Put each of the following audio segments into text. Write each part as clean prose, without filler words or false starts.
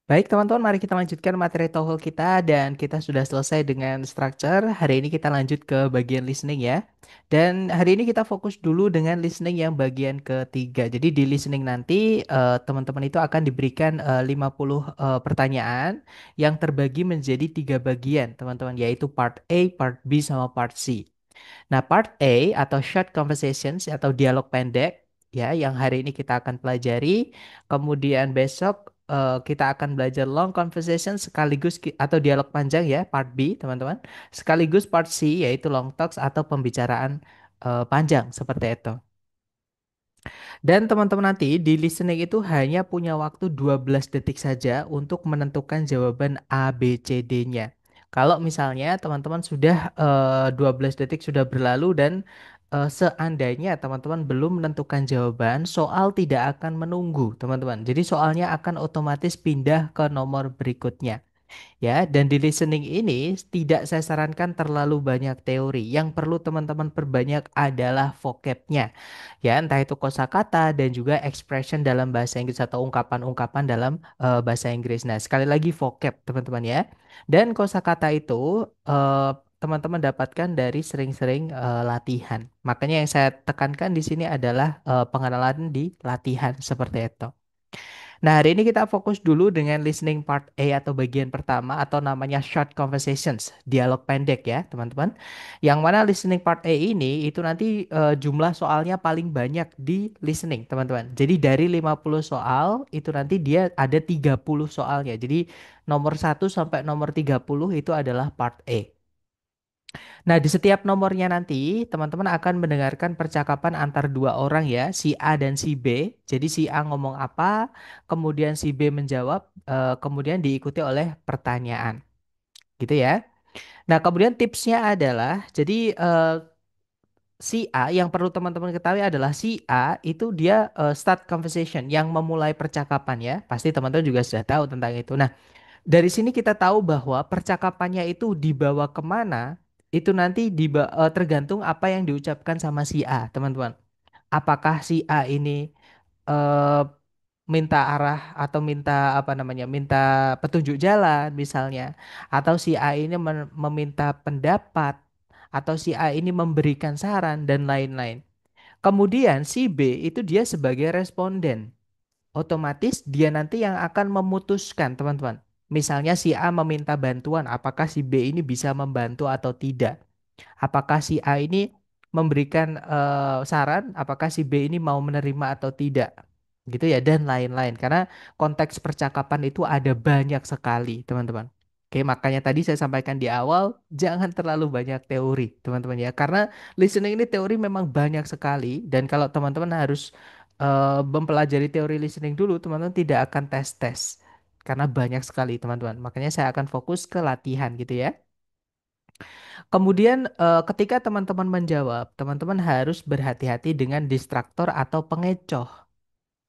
Baik teman-teman, mari kita lanjutkan materi TOEFL kita dan kita sudah selesai dengan structure. Hari ini kita lanjut ke bagian listening ya. Dan hari ini kita fokus dulu dengan listening yang bagian ketiga. Jadi di listening nanti teman-teman itu akan diberikan 50 pertanyaan yang terbagi menjadi tiga bagian teman-teman, yaitu part A, part B, sama part C. Nah, part A atau short conversations atau dialog pendek ya yang hari ini kita akan pelajari. Kemudian besok kita akan belajar long conversation sekaligus atau dialog panjang ya, part B, teman-teman. Sekaligus part C yaitu long talks atau pembicaraan panjang seperti itu. Dan teman-teman nanti di listening itu hanya punya waktu 12 detik saja untuk menentukan jawaban A, B, C, D-nya. Kalau misalnya teman-teman sudah 12 detik sudah berlalu dan seandainya teman-teman belum menentukan jawaban, soal tidak akan menunggu, teman-teman. Jadi soalnya akan otomatis pindah ke nomor berikutnya. Ya, dan di listening ini tidak saya sarankan terlalu banyak teori. Yang perlu teman-teman perbanyak adalah vocabnya. Ya, entah itu kosakata dan juga expression dalam bahasa Inggris atau ungkapan-ungkapan dalam bahasa Inggris. Nah, sekali lagi vocab, teman-teman ya. Dan kosakata itu teman-teman dapatkan dari sering-sering latihan. Makanya yang saya tekankan di sini adalah pengenalan di latihan seperti itu. Nah, hari ini kita fokus dulu dengan listening part A atau bagian pertama atau namanya short conversations, dialog pendek ya, teman-teman. Yang mana listening part A ini itu nanti jumlah soalnya paling banyak di listening, teman-teman. Jadi dari 50 soal itu nanti dia ada 30 soalnya. Jadi nomor 1 sampai nomor 30 itu adalah part A. Nah, di setiap nomornya nanti teman-teman akan mendengarkan percakapan antar dua orang ya, si A dan si B. Jadi si A ngomong apa, kemudian si B menjawab, kemudian diikuti oleh pertanyaan, gitu ya. Nah, kemudian tipsnya adalah, jadi si A yang perlu teman-teman ketahui adalah si A itu dia start conversation yang memulai percakapan ya. Pasti teman-teman juga sudah tahu tentang itu. Nah, dari sini kita tahu bahwa percakapannya itu dibawa kemana, itu nanti tergantung apa yang diucapkan sama si A, teman-teman. Apakah si A ini eh, minta arah atau minta apa namanya, minta petunjuk jalan misalnya, atau si A ini meminta pendapat, atau si A ini memberikan saran dan lain-lain. Kemudian si B itu dia sebagai responden. Otomatis dia nanti yang akan memutuskan, teman-teman. Misalnya si A meminta bantuan, apakah si B ini bisa membantu atau tidak? Apakah si A ini memberikan saran, apakah si B ini mau menerima atau tidak? Gitu ya, dan lain-lain. Karena konteks percakapan itu ada banyak sekali, teman-teman. Oke, makanya tadi saya sampaikan di awal, jangan terlalu banyak teori, teman-teman ya. Karena listening ini teori memang banyak sekali, dan kalau teman-teman harus mempelajari teori listening dulu, teman-teman tidak akan tes-tes. Karena banyak sekali, teman-teman. Makanya saya akan fokus ke latihan gitu ya. Kemudian ketika teman-teman menjawab, teman-teman harus berhati-hati dengan distraktor atau pengecoh.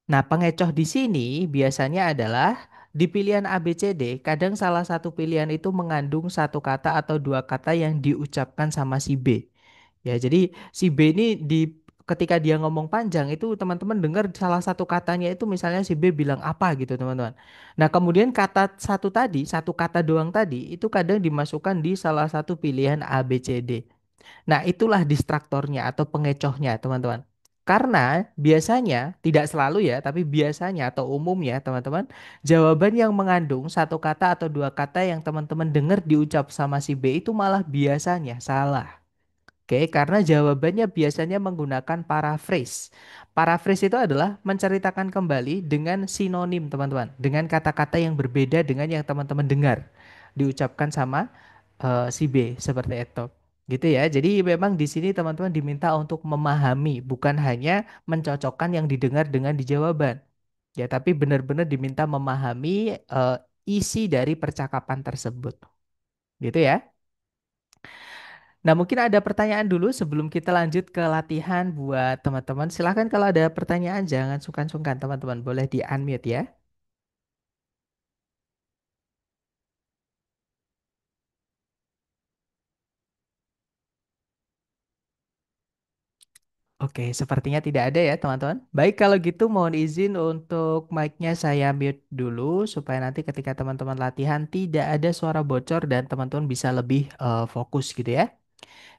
Nah, pengecoh di sini biasanya adalah di pilihan A, B, C, D, kadang salah satu pilihan itu mengandung satu kata atau dua kata yang diucapkan sama si B. Ya, jadi si B ini ketika dia ngomong panjang itu teman-teman dengar salah satu katanya itu misalnya si B bilang apa gitu, teman-teman. Nah, kemudian kata satu tadi, satu kata doang tadi itu kadang dimasukkan di salah satu pilihan A, B, C, D. Nah, itulah distraktornya atau pengecohnya, teman-teman. Karena biasanya, tidak selalu ya, tapi biasanya atau umumnya, teman-teman, jawaban yang mengandung satu kata atau dua kata yang teman-teman dengar diucap sama si B itu malah biasanya salah. Oke, karena jawabannya biasanya menggunakan paraphrase. Paraphrase itu adalah menceritakan kembali dengan sinonim, teman-teman, dengan kata-kata yang berbeda dengan yang teman-teman dengar diucapkan sama si B seperti itu. Gitu ya. Jadi memang di sini teman-teman diminta untuk memahami, bukan hanya mencocokkan yang didengar dengan di jawaban. Ya, tapi benar-benar diminta memahami isi dari percakapan tersebut. Gitu ya. Nah, mungkin ada pertanyaan dulu sebelum kita lanjut ke latihan buat teman-teman. Silahkan kalau ada pertanyaan jangan sungkan-sungkan teman-teman. Boleh di-unmute ya. Oke, sepertinya tidak ada ya teman-teman. Baik kalau gitu mohon izin untuk mic-nya saya mute dulu supaya nanti ketika teman-teman latihan tidak ada suara bocor dan teman-teman bisa lebih fokus gitu ya.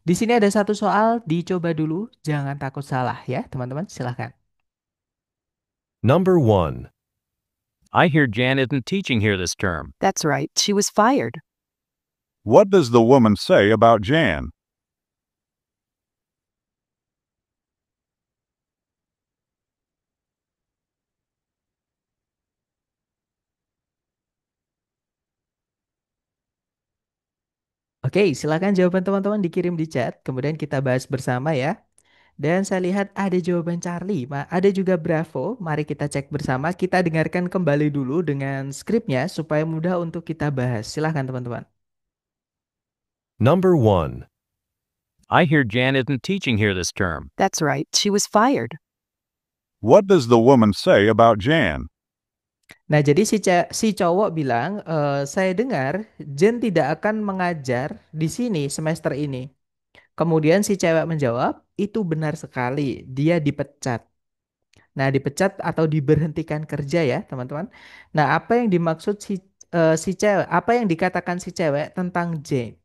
Di sini ada satu soal, dicoba dulu, jangan takut salah ya teman-teman, silahkan. Number 1. I hear Jan isn't teaching here this term. That's right, she was fired. What does the woman say about Jan? Oke, silahkan jawaban teman-teman dikirim di chat, kemudian kita bahas bersama ya. Dan saya lihat ada jawaban Charlie, ada juga Bravo. Mari kita cek bersama, kita dengarkan kembali dulu dengan skripnya supaya mudah untuk kita bahas. Silahkan teman-teman. Number 1. I hear Jan isn't teaching here this term. That's right, she was fired. What does the woman say about Jan? Nah, jadi si cowok bilang, saya dengar Jen tidak akan mengajar di sini semester ini. Kemudian si cewek menjawab, itu benar sekali, dia dipecat. Nah, dipecat atau diberhentikan kerja ya, teman-teman. Nah, apa yang dimaksud si cewek, apa yang dikatakan si cewek tentang Jane?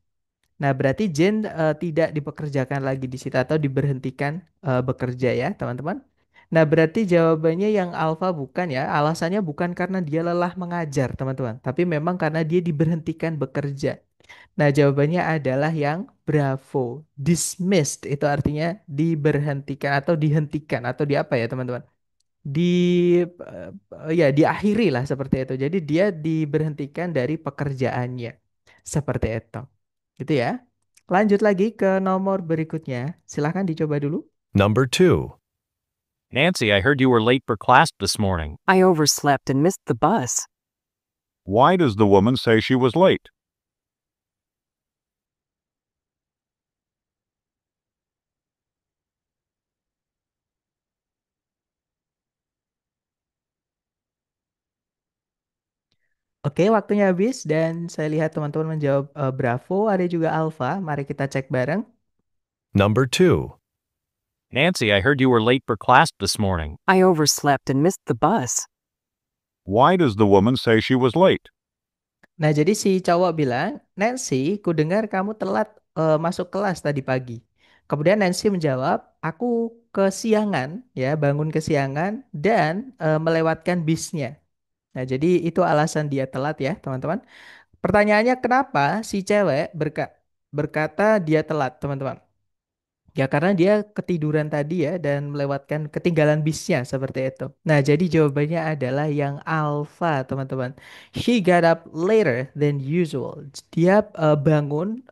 Nah, berarti Jane tidak dipekerjakan lagi di situ atau diberhentikan bekerja ya, teman-teman. Nah, berarti jawabannya yang alfa bukan ya. Alasannya bukan karena dia lelah mengajar, teman-teman, tapi memang karena dia diberhentikan bekerja. Nah, jawabannya adalah yang bravo. Dismissed itu artinya diberhentikan atau dihentikan atau di apa ya, teman-teman? Di ya diakhiri lah seperti itu. Jadi dia diberhentikan dari pekerjaannya. Seperti itu. Gitu ya. Lanjut lagi ke nomor berikutnya. Silahkan dicoba dulu. Number 2. Nancy, I heard you were late for class this morning. I overslept and missed the bus. Why does the woman say she was late? Oke, waktunya habis dan saya lihat teman-teman menjawab bravo, ada juga alfa. Mari kita cek bareng. Number 2. Nancy, I heard you were late for class this morning. I overslept and missed the bus. Why does the woman say she was late? Nah, jadi si cowok bilang, Nancy, ku dengar kamu telat masuk kelas tadi pagi. Kemudian Nancy menjawab, aku kesiangan, ya, bangun kesiangan dan melewatkan bisnya. Nah, jadi itu alasan dia telat ya, teman-teman. Pertanyaannya kenapa si cewek berkata dia telat, teman-teman? Ya karena dia ketiduran tadi ya dan melewatkan ketinggalan bisnya seperti itu. Nah, jadi jawabannya adalah yang alfa, teman-teman. She got up later than usual. Dia bangun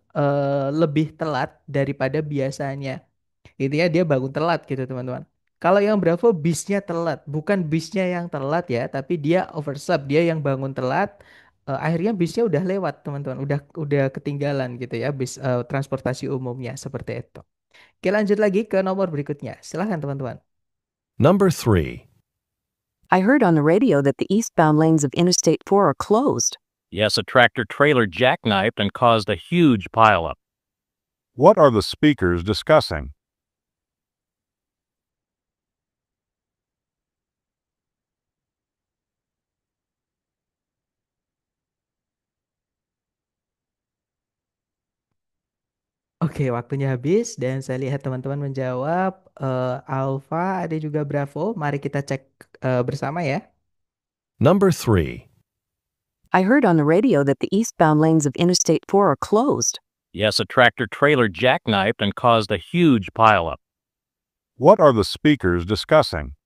lebih telat daripada biasanya. Intinya dia bangun telat gitu, teman-teman. Kalau yang Bravo bisnya telat, bukan bisnya yang telat ya, tapi dia overslept, dia yang bangun telat. Akhirnya bisnya udah lewat, teman-teman. Udah ketinggalan gitu ya bis transportasi umumnya seperti itu. Oke, lanjut lagi ke nomor berikutnya. Silahkan teman-teman. Number 3. I heard on the radio that the eastbound lanes of Interstate 4 are closed. Yes, a tractor trailer jackknifed and caused a huge pileup. What are the speakers discussing? Oke, waktunya habis dan saya lihat teman-teman menjawab Alpha, ada juga Bravo. Mari kita cek bersama ya. Number 3. I heard on the radio that the eastbound lanes of Interstate 4 are closed. Yes, a tractor trailer jackknifed and caused a huge pileup. What are the speakers discussing?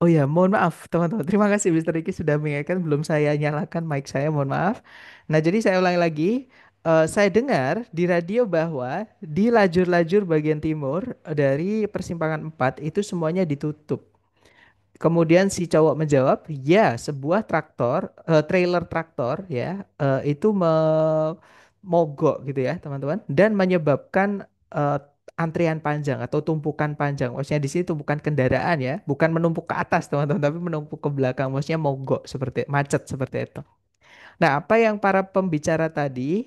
Oh ya, mohon maaf teman-teman. Terima kasih Mr. Ricky sudah mengingatkan, belum saya nyalakan mic saya, mohon maaf. Nah, jadi saya ulangi lagi. Saya dengar di radio bahwa di lajur-lajur bagian timur dari persimpangan 4 itu semuanya ditutup. Kemudian si cowok menjawab, ya sebuah traktor, trailer traktor ya, itu mogok gitu ya teman-teman, dan menyebabkan antrian panjang atau tumpukan panjang. Maksudnya di sini tumpukan kendaraan ya, bukan menumpuk ke atas teman-teman, tapi menumpuk ke belakang. Maksudnya mogok seperti macet seperti itu. Nah, apa yang para pembicara tadi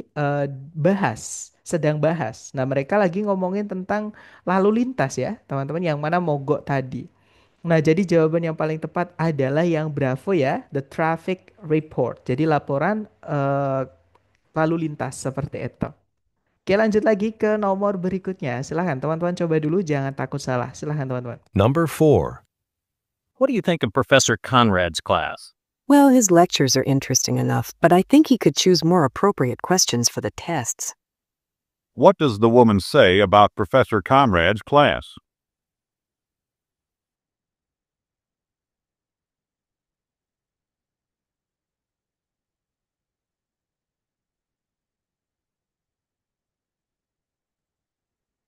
sedang bahas. Nah, mereka lagi ngomongin tentang lalu lintas ya, teman-teman, yang mana mogok tadi. Nah, jadi jawaban yang paling tepat adalah yang Bravo ya, the traffic report. Jadi laporan lalu lintas seperti itu. Oke, lanjut lagi ke nomor berikutnya. Silahkan teman-teman coba dulu, jangan takut salah. Silahkan teman-teman. Number 4. What do you think of Professor Conrad's class? Well, his lectures are interesting enough, but I think he could choose more appropriate questions for the tests. What does the woman say about Professor Conrad's class?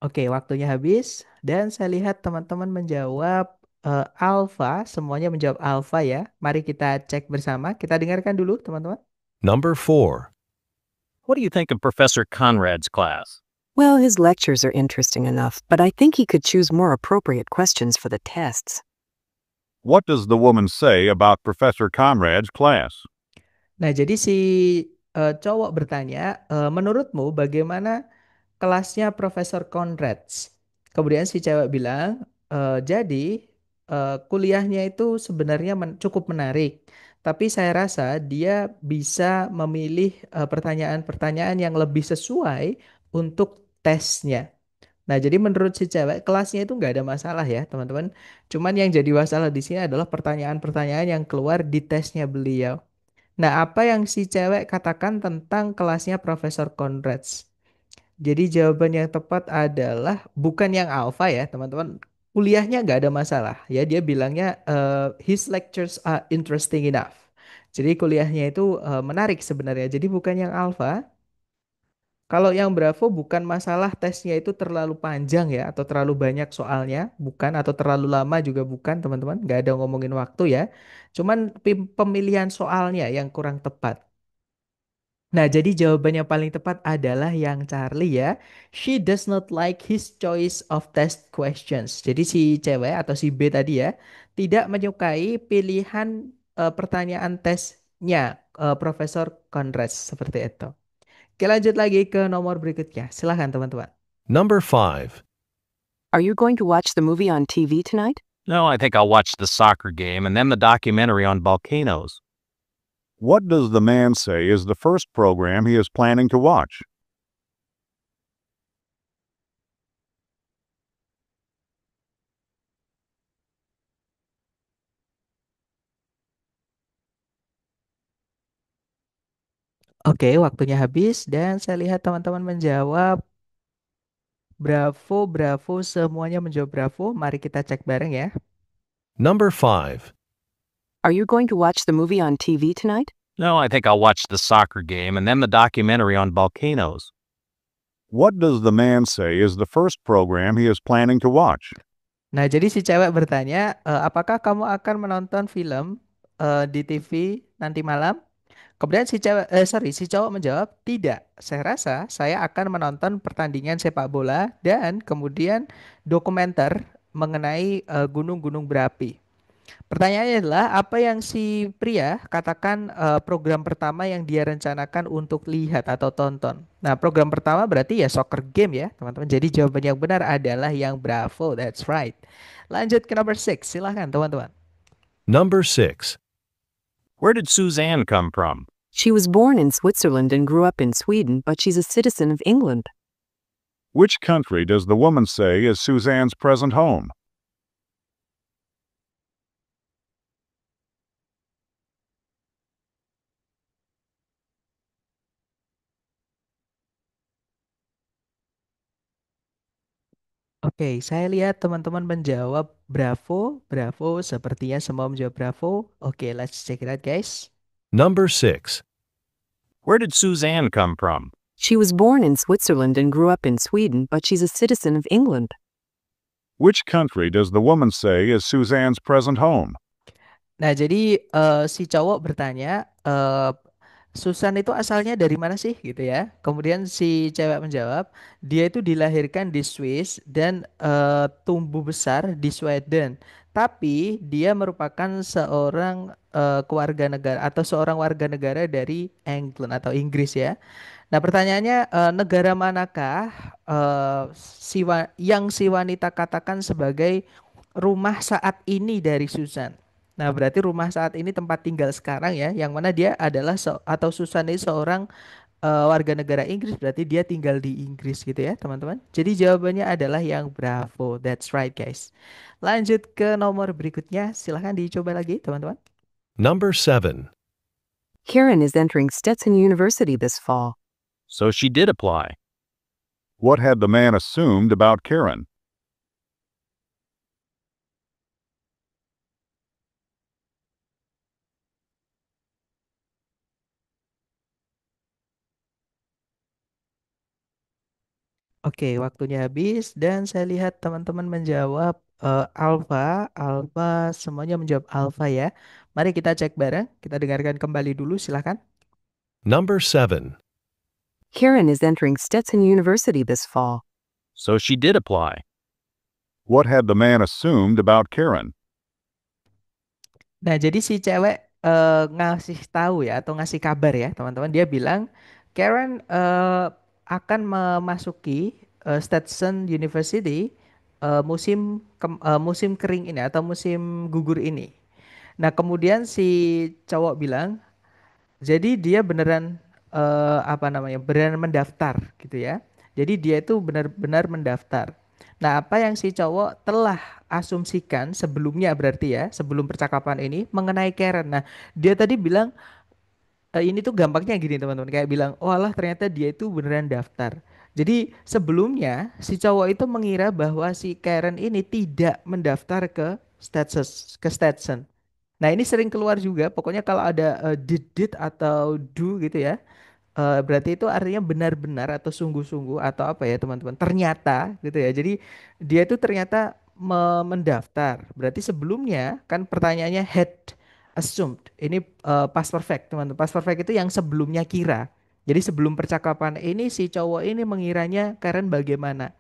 Oke, waktunya habis dan saya lihat teman-teman menjawab alfa, semuanya menjawab alfa ya. Mari kita cek bersama, kita dengarkan dulu teman-teman. Number 4. What do you think of Professor Conrad's class? Well, his lectures are interesting enough, but I think he could choose more appropriate questions for the tests. What does the woman say about Professor Conrad's class? Nah, jadi si cowok bertanya, menurutmu bagaimana kelasnya Profesor Conrads? Kemudian si cewek bilang, jadi kuliahnya itu sebenarnya cukup menarik, tapi saya rasa dia bisa memilih pertanyaan-pertanyaan yang lebih sesuai untuk tesnya. Nah, jadi menurut si cewek kelasnya itu nggak ada masalah ya, teman-teman. Cuman yang jadi masalah di sini adalah pertanyaan-pertanyaan yang keluar di tesnya beliau. Nah, apa yang si cewek katakan tentang kelasnya Profesor Conrads? Jadi jawaban yang tepat adalah bukan yang alpha ya, teman-teman. Kuliahnya nggak ada masalah ya. Dia bilangnya his lectures are interesting enough. Jadi kuliahnya itu menarik sebenarnya. Jadi bukan yang alpha. Kalau yang Bravo bukan masalah tesnya itu terlalu panjang ya atau terlalu banyak soalnya, bukan, atau terlalu lama juga bukan teman-teman, nggak ada ngomongin waktu ya. Cuman pemilihan soalnya yang kurang tepat. Nah, jadi jawaban yang paling tepat adalah yang Charlie ya. She does not like his choice of test questions. Jadi si cewek atau si B tadi ya, tidak menyukai pilihan pertanyaan tesnya Profesor Conrad seperti itu. Oke, lanjut lagi ke nomor berikutnya. Silahkan teman-teman. Number 5. Are you going to watch the movie on TV tonight? No, I think I'll watch the soccer game and then the documentary on volcanoes. What does the man say is the first program he is planning to watch? Oke, waktunya habis dan saya lihat teman-teman menjawab Bravo, Bravo, semuanya menjawab Bravo. Mari kita cek bareng ya. Number 5. Are you going to watch the movie on TV tonight? No, I think I'll watch the soccer game and then the documentary on volcanoes. What does the man say is the first program he is planning to watch? Nah, jadi si cewek bertanya, apakah kamu akan menonton film di TV nanti malam? Kemudian si cowok menjawab, tidak. Saya rasa saya akan menonton pertandingan sepak bola dan kemudian dokumenter mengenai gunung-gunung berapi. Pertanyaannya adalah apa yang si pria katakan program pertama yang dia rencanakan untuk lihat atau tonton. Nah, program pertama berarti ya soccer game ya, teman-teman. Jadi jawaban yang benar adalah yang Bravo. That's right. Lanjut ke number 6. Silahkan, teman-teman. Number 6. Where did Suzanne come from? She was born in Switzerland and grew up in Sweden, but she's a citizen of England. Which country does the woman say is Suzanne's present home? Oke, saya lihat teman-teman menjawab Bravo. Bravo, sepertinya semua menjawab Bravo. Oke, let's check it out, guys. Number 6. Where did Suzanne come from? She was born in Switzerland and grew up in Sweden, but she's a citizen of England. Which country does the woman say is Suzanne's present home? Nah, jadi si cowok bertanya, Susan itu asalnya dari mana sih gitu ya. Kemudian si cewek menjawab, dia itu dilahirkan di Swiss dan tumbuh besar di Sweden. Tapi dia merupakan seorang keluarga negara atau seorang warga negara dari England atau Inggris ya. Nah, pertanyaannya negara manakah yang si wanita katakan sebagai rumah saat ini dari Susan? Nah, berarti rumah saat ini tempat tinggal sekarang ya, yang mana dia adalah atau Susan ini seorang warga negara Inggris, berarti dia tinggal di Inggris gitu ya, teman-teman. Jadi jawabannya adalah yang Bravo. That's right, guys. Lanjut ke nomor berikutnya, silahkan dicoba lagi, teman-teman. Number 7. Karen is entering Stetson University this fall. So she did apply. What had the man assumed about Karen? Oke, waktunya habis dan saya lihat teman-teman menjawab alfa, alfa, semuanya menjawab alfa ya. Mari kita cek bareng, kita dengarkan kembali dulu, silahkan. Number 7. Karen is entering Stetson University this fall. So she did apply. What had the man assumed about Karen? Nah, jadi si cewek ngasih tahu ya atau ngasih kabar ya, teman-teman. Dia bilang Karen akan memasuki Stetson University musim kering ini atau musim gugur ini. Nah, kemudian si cowok bilang, jadi dia beneran apa namanya? Beneran mendaftar gitu ya. Jadi dia itu benar-benar mendaftar. Nah, apa yang si cowok telah asumsikan sebelumnya berarti ya, sebelum percakapan ini mengenai Karen. Nah, dia tadi bilang ini tuh gampangnya gini teman-teman, kayak bilang, "Oh alah ternyata dia itu beneran daftar." Jadi sebelumnya si cowok itu mengira bahwa si Karen ini tidak mendaftar ke Stetson. Nah, ini sering keluar juga. Pokoknya kalau ada did atau do gitu ya. Berarti itu artinya benar-benar atau sungguh-sungguh atau apa ya teman-teman? Ternyata gitu ya. Jadi dia itu ternyata mendaftar. Berarti sebelumnya kan pertanyaannya had assumed. Ini past perfect teman-teman. Past perfect itu yang sebelumnya kira. Jadi sebelum percakapan ini si cowok ini mengiranya Karen bagaimana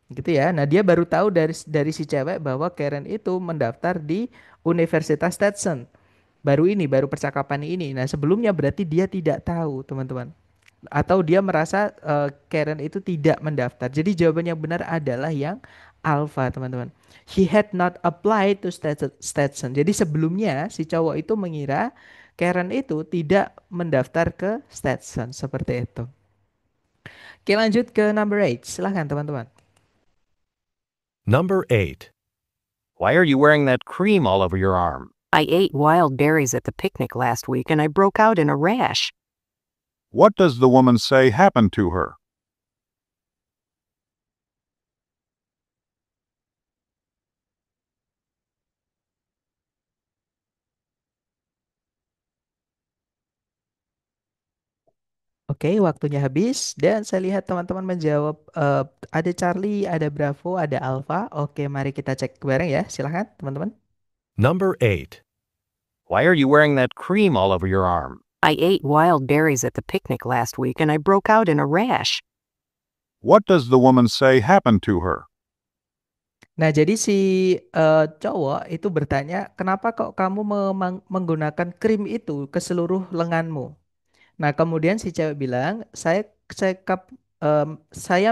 gitu ya. Nah, dia baru tahu dari si cewek bahwa Karen itu mendaftar di Universitas Stetson. Baru percakapan ini. Nah, sebelumnya berarti dia tidak tahu, teman-teman. Atau dia merasa Karen itu tidak mendaftar. Jadi jawaban yang benar adalah yang alpha, teman-teman. He had not applied to Stetson. Jadi sebelumnya si cowok itu mengira Karen itu tidak mendaftar ke Stetson seperti itu. Oke, lanjut ke number 8. Silahkan, teman-teman. Number 8. Why are you wearing that cream all over your arm? I ate wild berries at the picnic last week and I broke out in a rash. What does the woman say happened to her? Oke, waktunya habis dan saya lihat teman-teman menjawab ada Charlie, ada Bravo, ada Alpha. Oke, mari kita cek bareng ya. Silahkan teman-teman. Number 8. Why are you wearing that cream all over your arm? I ate wild berries at the picnic last week and I broke out in a rash. What does the woman say happened to her? Nah, jadi si cowok itu bertanya, kenapa kok kamu menggunakan krim itu ke seluruh lenganmu? Nah, kemudian si cewek bilang, saya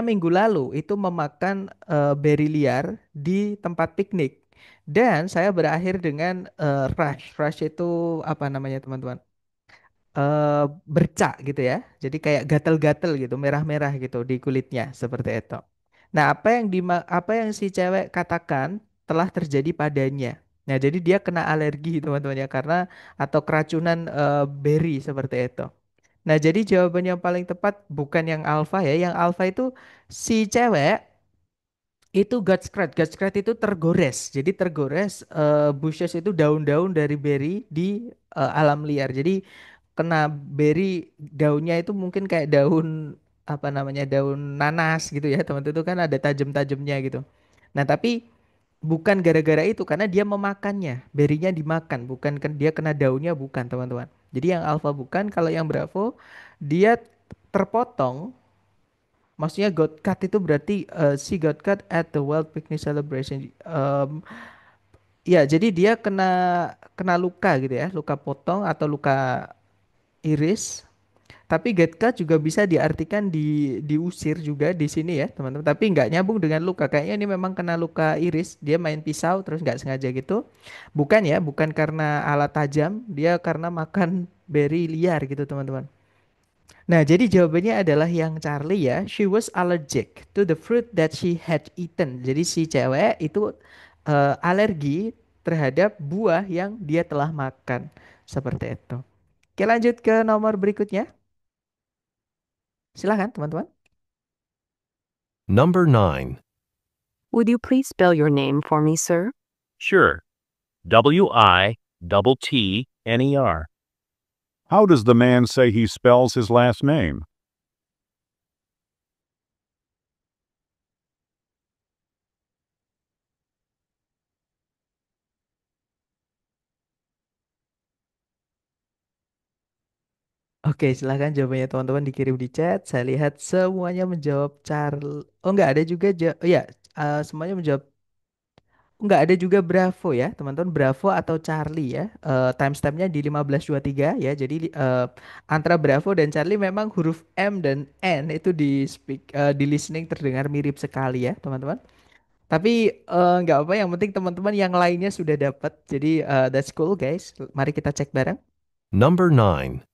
minggu lalu itu memakan beri liar di tempat piknik dan saya berakhir dengan rash. Rash itu apa namanya, teman-teman? Bercak gitu ya. Jadi kayak gatel-gatel gitu, merah-merah gitu di kulitnya seperti itu. Nah, apa yang si cewek katakan telah terjadi padanya. Nah, jadi dia kena alergi teman-teman ya karena atau keracunan beri seperti itu. Nah, jadi jawaban yang paling tepat bukan yang alfa ya. Yang alfa itu si cewek itu gut scratch itu tergores. Jadi tergores bushes itu daun-daun dari berry di alam liar. Jadi kena berry daunnya itu mungkin kayak daun apa namanya daun nanas gitu ya teman-teman itu kan ada tajam-tajamnya gitu. Nah, tapi Bukan gara-gara itu, karena dia memakannya. Berinya dimakan, bukan kan dia kena daunnya, bukan teman-teman. Jadi yang alpha bukan, kalau yang bravo dia terpotong. Maksudnya got cut itu berarti she got cut at the World Picnic Celebration. Ya, jadi dia kena kena luka gitu ya, luka potong atau luka iris. Tapi get cut juga bisa diartikan diusir juga di sini ya, teman-teman. Tapi nggak nyambung dengan luka. Kayaknya ini memang kena luka iris. Dia main pisau terus nggak sengaja gitu. Bukan ya, bukan karena alat tajam. Dia karena makan beri liar gitu, teman-teman. Nah, jadi jawabannya adalah yang Charlie ya. She was allergic to the fruit that she had eaten. Jadi si cewek itu alergi terhadap buah yang dia telah makan. Seperti itu. Oke, lanjut ke nomor berikutnya. Silakan, teman-teman. Number 9. Would you please spell your name for me, sir? Sure. Witttner. How does the man say he spells his last name? Oke, silahkan jawabannya teman-teman dikirim di chat. Saya lihat semuanya menjawab Charlie. Oh, nggak ada juga. Oh ya, semuanya menjawab. Nggak ada juga Bravo ya, teman-teman. Bravo atau Charlie ya. Timestampnya di 15.23 ya. Jadi antara Bravo dan Charlie memang huruf M dan N itu di listening terdengar mirip sekali ya, teman-teman. Tapi nggak apa, yang penting teman-teman yang lainnya sudah dapat. Jadi that's cool guys. Mari kita cek bareng. Number 9.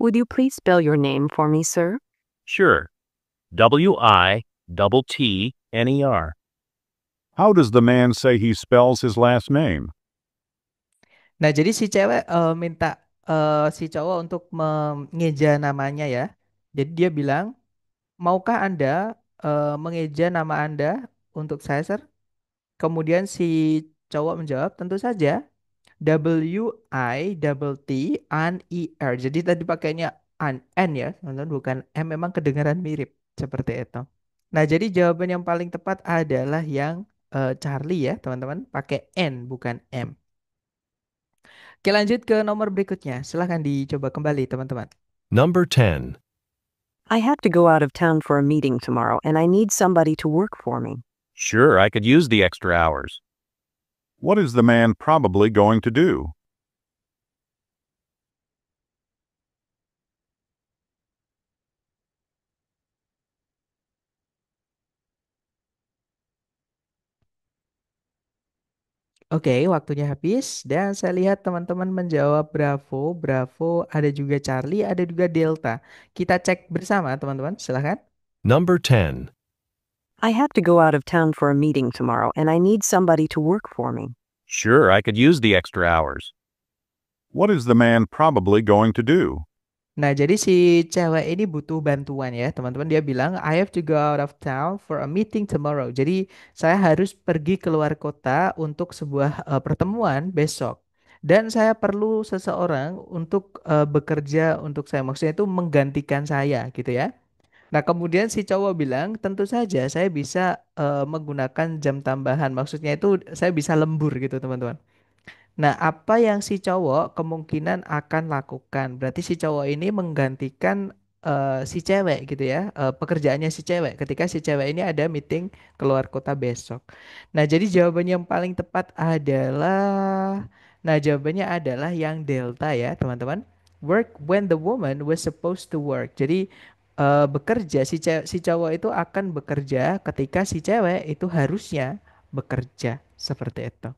Would you please spell your name for me, sir? Sure. Witttner. How does the man say he spells his last name? Nah, jadi si cewek minta si cowok untuk mengeja namanya ya. Jadi dia bilang, maukah Anda mengeja nama Anda untuk saya, Sir? Kemudian si cowok menjawab, tentu saja. Witter. Jadi tadi pakainya N ya, teman-teman, bukan M. Memang kedengaran mirip seperti itu. Nah, jadi jawaban yang paling tepat adalah yang Charlie ya, teman-teman, pakai N bukan M. Oke, lanjut ke nomor berikutnya. Silahkan dicoba kembali, teman-teman. Number 10. I have to go out of town for a meeting tomorrow, and I need somebody to work for me. Sure, I could use the extra hours. What is the man probably going to do? Oke, waktunya habis dan saya lihat teman-teman menjawab Bravo, Bravo, ada juga Charlie, ada juga Delta. Kita cek bersama, teman-teman. Silahkan. Number 10. I have to go out of town for a meeting tomorrow, and I need somebody to work for me. Sure, I could use the extra hours. What is the man probably going to do? Nah, jadi si cewek ini butuh bantuan ya, teman-teman. Dia bilang, I have to go out of town for a meeting tomorrow. Jadi, saya harus pergi keluar kota untuk sebuah pertemuan besok. Dan saya perlu seseorang untuk bekerja untuk saya. Maksudnya itu menggantikan saya gitu ya. Nah, kemudian si cowok bilang, tentu saja saya bisa menggunakan jam tambahan. Maksudnya itu saya bisa lembur gitu, teman-teman. Nah, apa yang si cowok kemungkinan akan lakukan? Berarti si cowok ini menggantikan si cewek gitu ya, pekerjaannya si cewek. Ketika si cewek ini ada meeting keluar kota besok. Nah, jadi jawabannya yang paling tepat adalah, nah jawabannya adalah yang delta ya, teman-teman. Work when the woman was supposed to work. Jadi bekerja si cowok itu akan bekerja ketika si cewek itu harusnya bekerja seperti itu.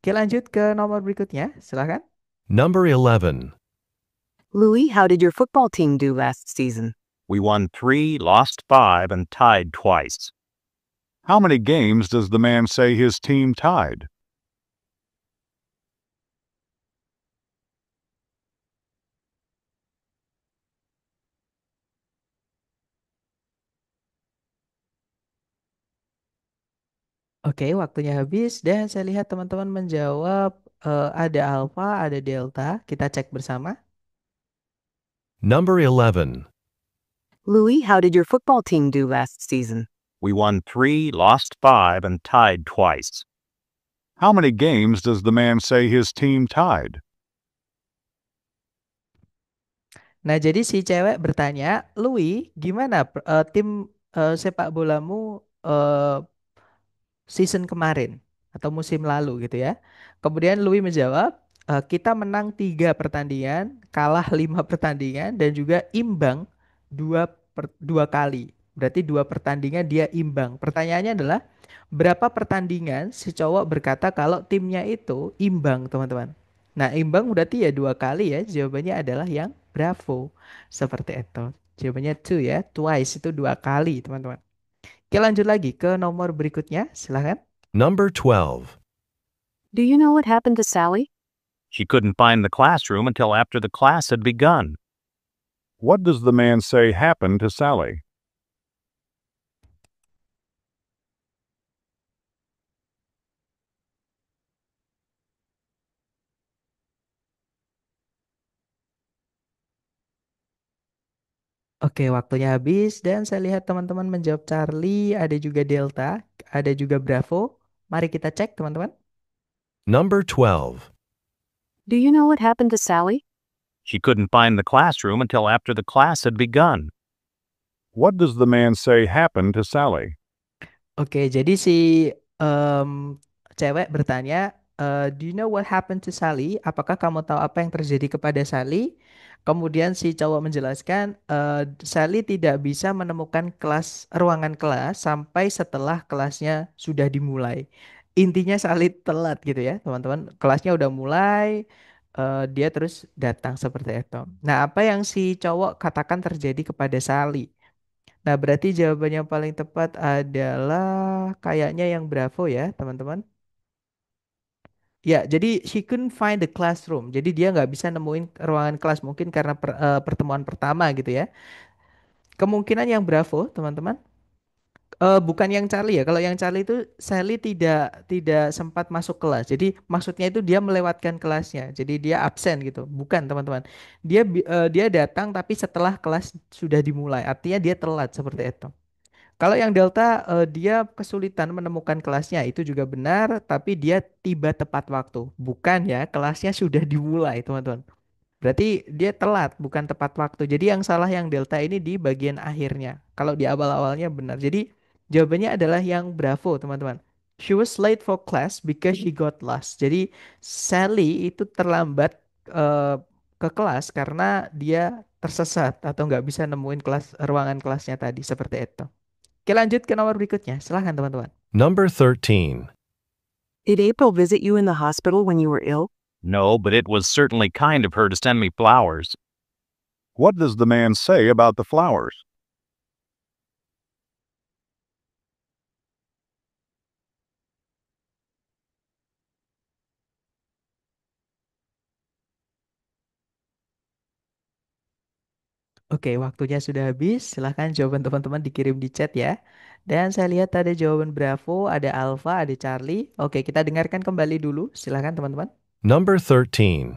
Oke, lanjut ke nomor berikutnya. Silakan. Number 11. Louis, how did your football team do last season? We won 3, lost 5, and tied twice. How many games does the man say his team tied? Oke, waktunya habis dan saya lihat teman-teman menjawab ada alfa, ada delta. Kita cek bersama. Number 11. Louis, how did your football team do last season? We won 3, lost 5, and tied twice. How many games does the man say his team tied? Nah, jadi si cewek bertanya, Louis, gimana tim sepak bolamu season kemarin atau musim lalu gitu ya. Kemudian Louis menjawab, kita menang 3 pertandingan, kalah 5 pertandingan, dan juga imbang dua kali. Berarti 2 pertandingan dia imbang. Pertanyaannya adalah, berapa pertandingan si cowok berkata kalau timnya itu imbang, teman-teman? Nah, imbang berarti ya 2 kali ya. Jawabannya adalah yang bravo. Seperti itu. Jawabannya two ya. Twice itu 2 kali, teman-teman. Oke, lanjut lagi ke nomor berikutnya. Silahkan. Number 12. Do you know what happened to Sally? She couldn't find the classroom until after the class had begun. What does the man say happened to Sally? Oke, waktunya habis dan saya lihat teman-teman menjawab Charlie, ada juga Delta, ada juga Bravo. Mari kita cek, teman-teman. Number 12. Do you know what happened to Sally? She couldn't find the classroom until after the class had begun. What does the man say happened to Sally? Oke, jadi si em, cewek bertanya, Do you know what happened to Sally? Apakah kamu tahu apa yang terjadi kepada Sally? Kemudian si cowok menjelaskan, Sally tidak bisa menemukan ruangan kelas sampai setelah kelasnya sudah dimulai. Intinya Sally telat gitu ya, teman-teman. Kelasnya udah mulai, dia terus datang seperti itu. Nah, apa yang si cowok katakan terjadi kepada Sally? Nah, berarti jawaban yang paling tepat adalah kayaknya yang Bravo ya, teman-teman. Ya, jadi she couldn't find the classroom. Jadi dia nggak bisa nemuin ruangan kelas mungkin karena pertemuan pertama gitu ya. Kemungkinan yang Bravo, teman-teman. Bukan yang Charlie ya. Kalau yang Charlie itu Sally tidak sempat masuk kelas. Jadi maksudnya itu dia melewatkan kelasnya. Jadi dia absen gitu. Bukan, teman-teman. Dia datang tapi setelah kelas sudah dimulai. Artinya dia telat seperti itu. Kalau yang Delta, dia kesulitan menemukan kelasnya, itu juga benar, tapi dia tiba tepat waktu. Bukan ya, kelasnya sudah dimulai, teman-teman. Berarti dia telat, bukan tepat waktu. Jadi yang salah yang Delta ini di bagian akhirnya. Kalau di awal-awalnya benar. Jadi jawabannya adalah yang Bravo, teman-teman. She was late for class because she got lost. Jadi Sally itu terlambat eh, ke kelas karena dia tersesat atau nggak bisa nemuin ruangan kelasnya tadi, seperti itu. Oke, lanjut ke nomor berikutnya. Silahkan, teman-teman. Number 13. Did April visit you in the hospital when you were ill? No, but it was certainly kind of her to send me flowers. What does the man say about the flowers? Oke, waktunya sudah habis. Silahkan jawaban teman-teman dikirim di chat ya. Dan saya lihat ada jawaban Bravo, ada Alpha, ada Charlie. Oke, kita dengarkan kembali dulu. Silahkan, teman-teman. Number 13.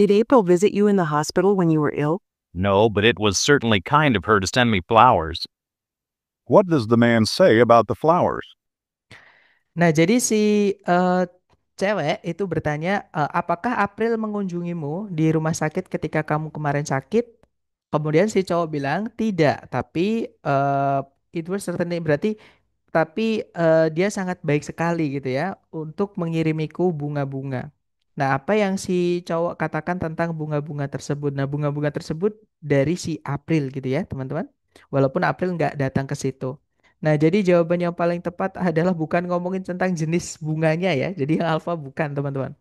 Did April visit you in the hospital when you were ill? No, but it was certainly kind of her to send me flowers. What does the man say about the flowers? Nah, jadi si cewek itu bertanya, apakah April mengunjungimu di rumah sakit ketika kamu kemarin sakit? Kemudian si cowok bilang, tidak, tapi it was certainly berarti tapi dia sangat baik sekali gitu ya untuk mengirimiku bunga-bunga. Nah, apa yang si cowok katakan tentang bunga-bunga tersebut? Nah, bunga-bunga tersebut dari si April gitu ya, teman-teman. Walaupun April nggak datang ke situ. Nah, jadi jawaban yang paling tepat adalah bukan ngomongin tentang jenis bunganya ya. Jadi yang alfa bukan, teman-teman.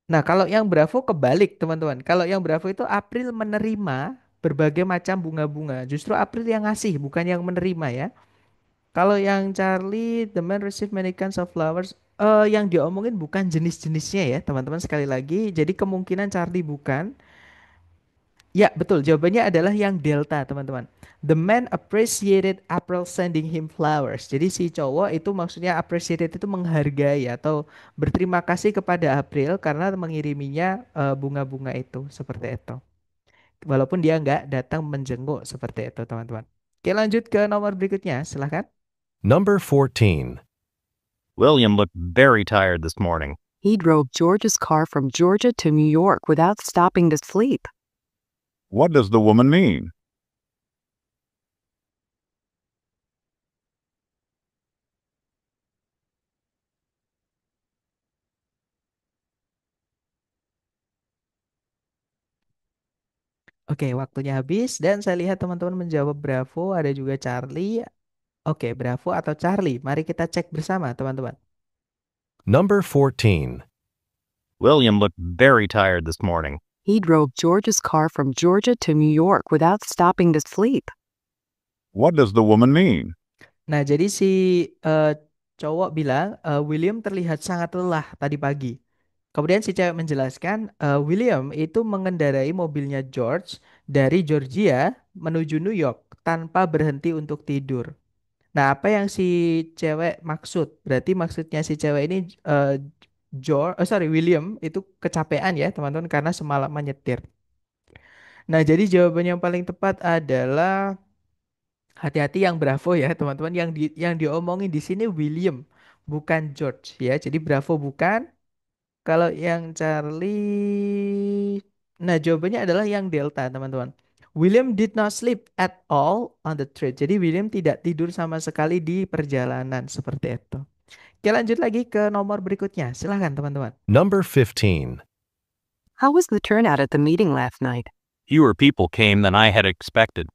Nah, kalau yang Bravo kebalik, teman-teman. Kalau yang Bravo itu April menerima berbagai macam bunga-bunga. Justru April yang ngasih, bukan yang menerima ya. Kalau yang Charlie, the man received many kinds of flowers. Yang diomongin bukan jenis-jenisnya ya, teman-teman. Sekali lagi, jadi kemungkinan Charlie bukan. Ya, betul. Jawabannya adalah yang Delta, teman-teman. The man appreciated April sending him flowers. Jadi si cowok itu maksudnya appreciated itu menghargai atau berterima kasih kepada April karena mengiriminya bunga-bunga itu, seperti itu. Walaupun dia nggak datang menjenguk seperti itu, teman-teman. Oke, lanjut ke nomor berikutnya. Silahkan. Number 14. William looked very tired this morning. He drove George's car from Georgia to New York without stopping to sleep. What does the woman mean? Oke, waktunya habis dan saya lihat teman-teman menjawab Bravo, ada juga Charlie. Oke, Bravo atau Charlie? Mari kita cek bersama, teman-teman. Number 14. William looked very tired this morning. He drove George's car from Georgia to New York without stopping to sleep. What does the woman mean? Nah, jadi si eh, cowok bilang William terlihat sangat lelah tadi pagi. Kemudian si cewek menjelaskan William itu mengendarai mobilnya George dari Georgia menuju New York tanpa berhenti untuk tidur. Nah, apa yang si cewek maksud? Berarti maksudnya si cewek ini William itu kecapean ya, teman-teman, karena semalam menyetir. Nah, jadi jawaban yang paling tepat adalah hati-hati yang Bravo ya, teman-teman. Yang diomongin di sini William, bukan George ya. Jadi Bravo bukan. Kalau yang Charlie, nah jawabannya adalah yang Delta, teman-teman. William did not sleep at all on the trip. Jadi William tidak tidur sama sekali di perjalanan seperti itu. Oke, lanjut lagi ke nomor berikutnya. Silahkan, teman-teman. Number 15. How was the turnout at the meeting last night? Fewer people came than I had expected.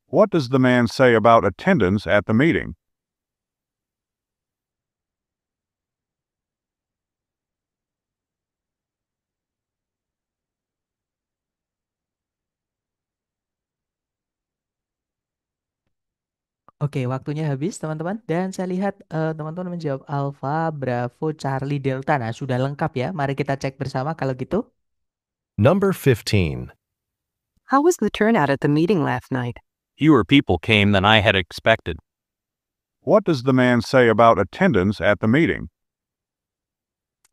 What does the man say about attendance at the meeting? Oke, waktunya habis, teman-teman. Dan saya lihat teman-teman menjawab Alpha, Bravo, Charlie, Delta. Nah, sudah lengkap ya. Mari kita cek bersama kalau gitu. Number 15. How was the turnout at the meeting last night? Fewer people came than I had expected. What does the man say about attendance at the meeting?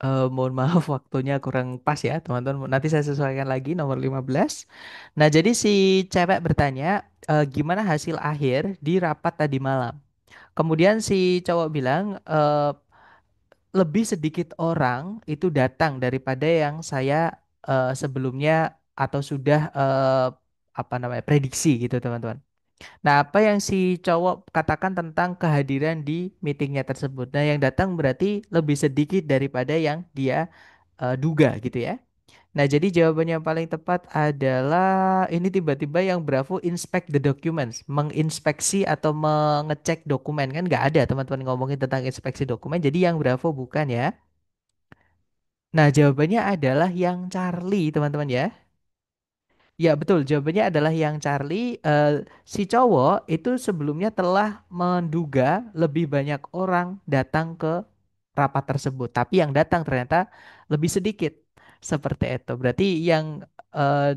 Mohon maaf waktunya kurang pas ya teman-teman. Nanti saya sesuaikan lagi nomor 15. Nah, jadi si cewek bertanya gimana hasil akhir di rapat tadi malam. Kemudian si cowok bilang lebih sedikit orang itu datang daripada yang saya sebelumnya atau sudah apa namanya prediksi gitu, teman-teman. Nah, apa yang si cowok katakan tentang kehadiran di meetingnya tersebut? Nah, yang datang berarti lebih sedikit daripada yang dia duga gitu ya. Nah, jadi jawabannya yang paling tepat adalah ini tiba-tiba yang Bravo inspect the documents, menginspeksi atau mengecek dokumen kan nggak ada teman-teman ngomongin tentang inspeksi dokumen. Jadi yang Bravo bukan ya. Nah, jawabannya adalah yang Charlie teman-teman ya. Ya betul, jawabannya adalah yang Charlie. Si cowok itu sebelumnya telah menduga lebih banyak orang datang ke rapat tersebut, tapi yang datang ternyata lebih sedikit. Seperti itu. Berarti yang eh,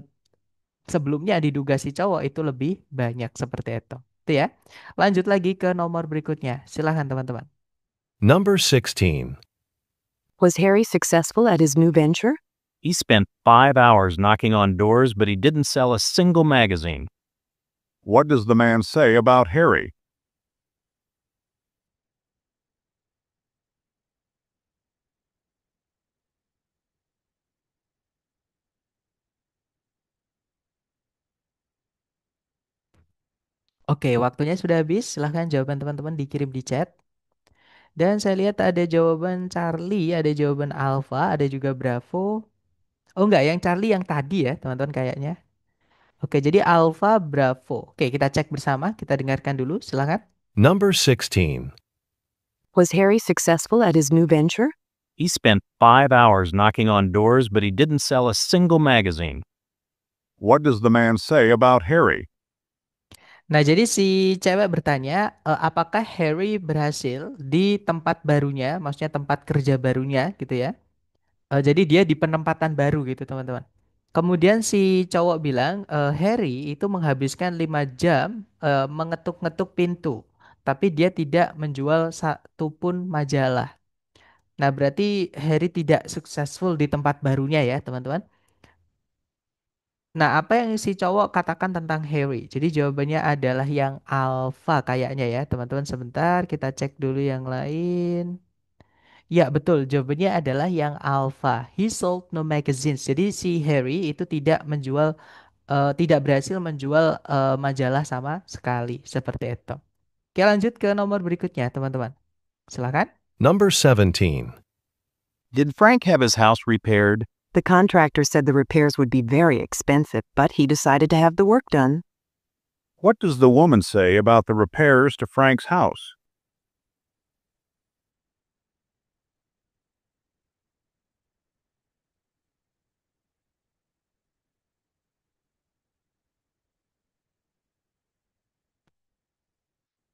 sebelumnya diduga si cowok itu lebih banyak seperti itu. Itu ya. Lanjut lagi ke nomor berikutnya. Silahkan, teman-teman. Number 16. Was Harry successful at his new venture? He spent 5 hours knocking on doors, but he didn't sell a single magazine. What does the man say about Harry? Oke, waktunya sudah habis. Silahkan jawaban teman-teman dikirim di chat. Dan saya lihat ada jawaban Charlie, ada jawaban Alpha, ada juga Bravo. Oh enggak, yang Charlie yang tadi ya, teman-teman kayaknya. Oke, jadi Alpha, Bravo. Oke, kita cek bersama, kita dengarkan dulu, silakan. Number 16. Was Harry successful at his new venture? He spent 5 hours knocking on doors, but he didn't sell a single magazine. What does the man say about Harry? Nah, jadi si cewek bertanya, apakah Harry berhasil di tempat barunya, maksudnya tempat kerja barunya gitu ya. Jadi dia di penempatan baru gitu, teman-teman. Kemudian si cowok bilang, Harry itu menghabiskan 5 jam mengetuk-ngetuk pintu, tapi dia tidak menjual satu pun majalah. Nah, berarti Harry tidak successful di tempat barunya ya, teman-teman. Nah, apa yang si cowok katakan tentang Harry? Jadi jawabannya adalah yang alpha kayaknya ya, teman-teman. Sebentar, kita cek dulu yang lain. Ya, betul. Jawabannya adalah yang alpha. He sold no magazines. Jadi si Harry itu tidak berhasil menjual majalah sama sekali. Seperti itu. Oke, lanjut ke nomor berikutnya, teman-teman. Silakan. Number 17. Did Frank have his house repaired? The contractor said the repairs would be very expensive, but he decided to have the work done. What does the woman say about the repairs to Frank's house?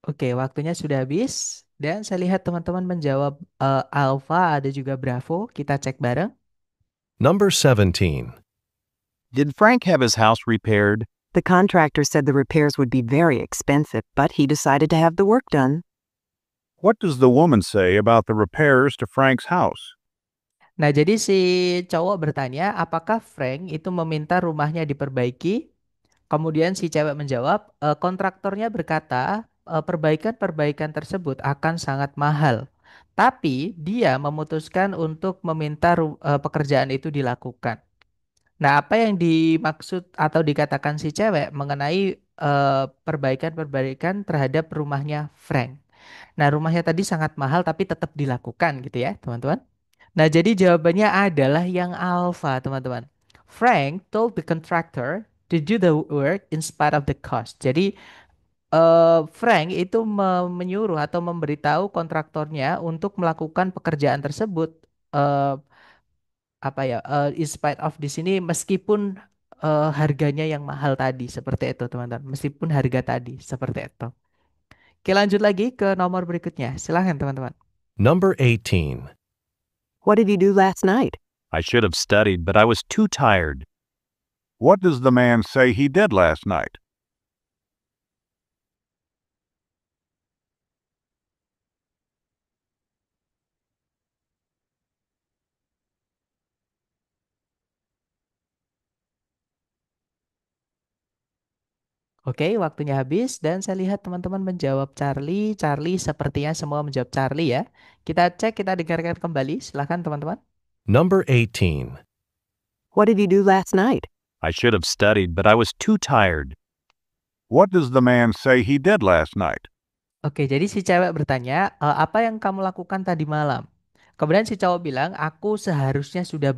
Oke, waktunya sudah habis. Dan saya lihat teman-teman menjawab alpha, ada juga bravo. Kita cek bareng. Number 17. Did Frank have his house repaired? The contractor said the repairs would be very expensive, but he decided to have the work done. What does the woman say about the repairs to Frank's house? Nah, jadi si cowok bertanya, apakah Frank itu meminta rumahnya diperbaiki? Kemudian si cewek menjawab, kontraktornya berkata, perbaikan-perbaikan tersebut akan sangat mahal. Tapi dia memutuskan untuk meminta pekerjaan itu dilakukan. Nah, apa yang dimaksud atau dikatakan si cewek mengenai perbaikan-perbaikan terhadap rumahnya Frank? Nah, rumahnya tadi sangat mahal tapi tetap dilakukan gitu ya, teman-teman. Nah, jadi jawabannya adalah yang alpha, teman-teman. Frank told the contractor to do the work in spite of the cost. Jadi, Frank itu menyuruh atau memberitahu kontraktornya untuk melakukan pekerjaan tersebut. eh, Apa ya? In spite of di sini meskipun harganya yang mahal tadi, seperti itu, teman-teman. Meskipun harga tadi, seperti itu. Oke, lanjut lagi ke nomor berikutnya. Silahkan, teman-teman. Number 18. What did you do last night? I should have studied, but I was too tired. What does the man say he did last night? Oke, waktunya habis dan saya lihat teman-teman menjawab Charlie. Charlie sepertinya semua menjawab Charlie ya. Kita cek, kita dengarkan kembali. Silahkan teman-teman. Number 18. What did you do last night? I should have studied, but I was too tired. What does the man say he did last night? Oke, jadi si cewek bertanya, apa yang kamu lakukan tadi malam? Kemudian si cowok bilang, aku seharusnya sudah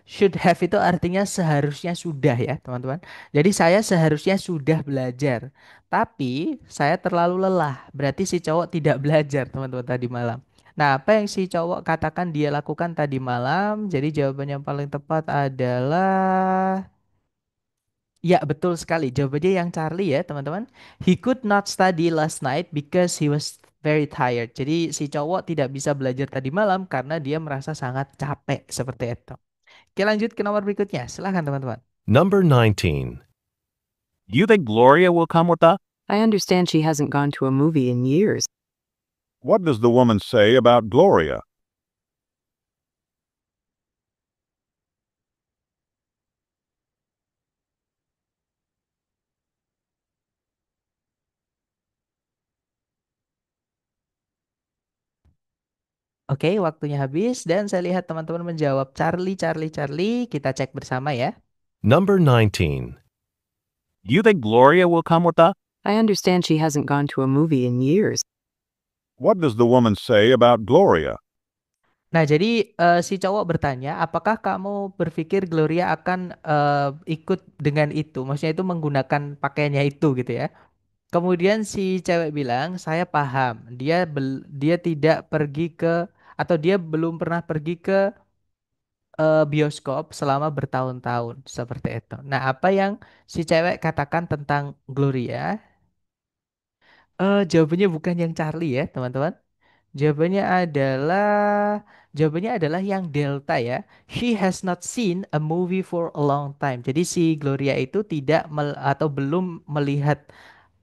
should have itu artinya seharusnya sudah ya, teman-teman. Jadi saya seharusnya sudah belajar. Tapi saya terlalu lelah. Berarti si cowok tidak belajar, teman-teman, tadi malam. Nah, apa yang si cowok katakan dia lakukan tadi malam? Jadi jawaban yang paling tepat adalah ya, betul sekali. Jawabannya yang Charlie ya, teman-teman. He could not study last night because he was very tired. Jadi si cowok tidak bisa belajar tadi malam karena dia merasa sangat capek seperti itu. Oke, lanjut ke nomor berikutnya. Silahkan, teman-teman. Number 19. Do you think Gloria will come with us? I understand she hasn't gone to a movie in years. What does the woman say about Gloria? Oke, waktunya habis dan saya lihat teman-teman menjawab Charlie, Charlie, Charlie. Kita cek bersama ya. Number 19. Do you think Gloria will come with us? I understand she hasn't gone to a movie in years. What does the woman say about Gloria? Nah, jadi si cowok bertanya, apakah kamu berpikir Gloria akan ikut dengan itu? Maksudnya itu menggunakan pakaiannya itu gitu ya. Kemudian si cewek bilang, saya paham. Dia tidak pergi ke atau dia belum pernah pergi ke bioskop selama bertahun-tahun seperti itu. Nah, apa yang si cewek katakan tentang Gloria? Jawabannya bukan yang Charlie ya, teman-teman. Jawabannya adalah jawabannya adalah yang Delta ya. She has not seen a movie for a long time. Jadi si Gloria itu tidak atau belum melihat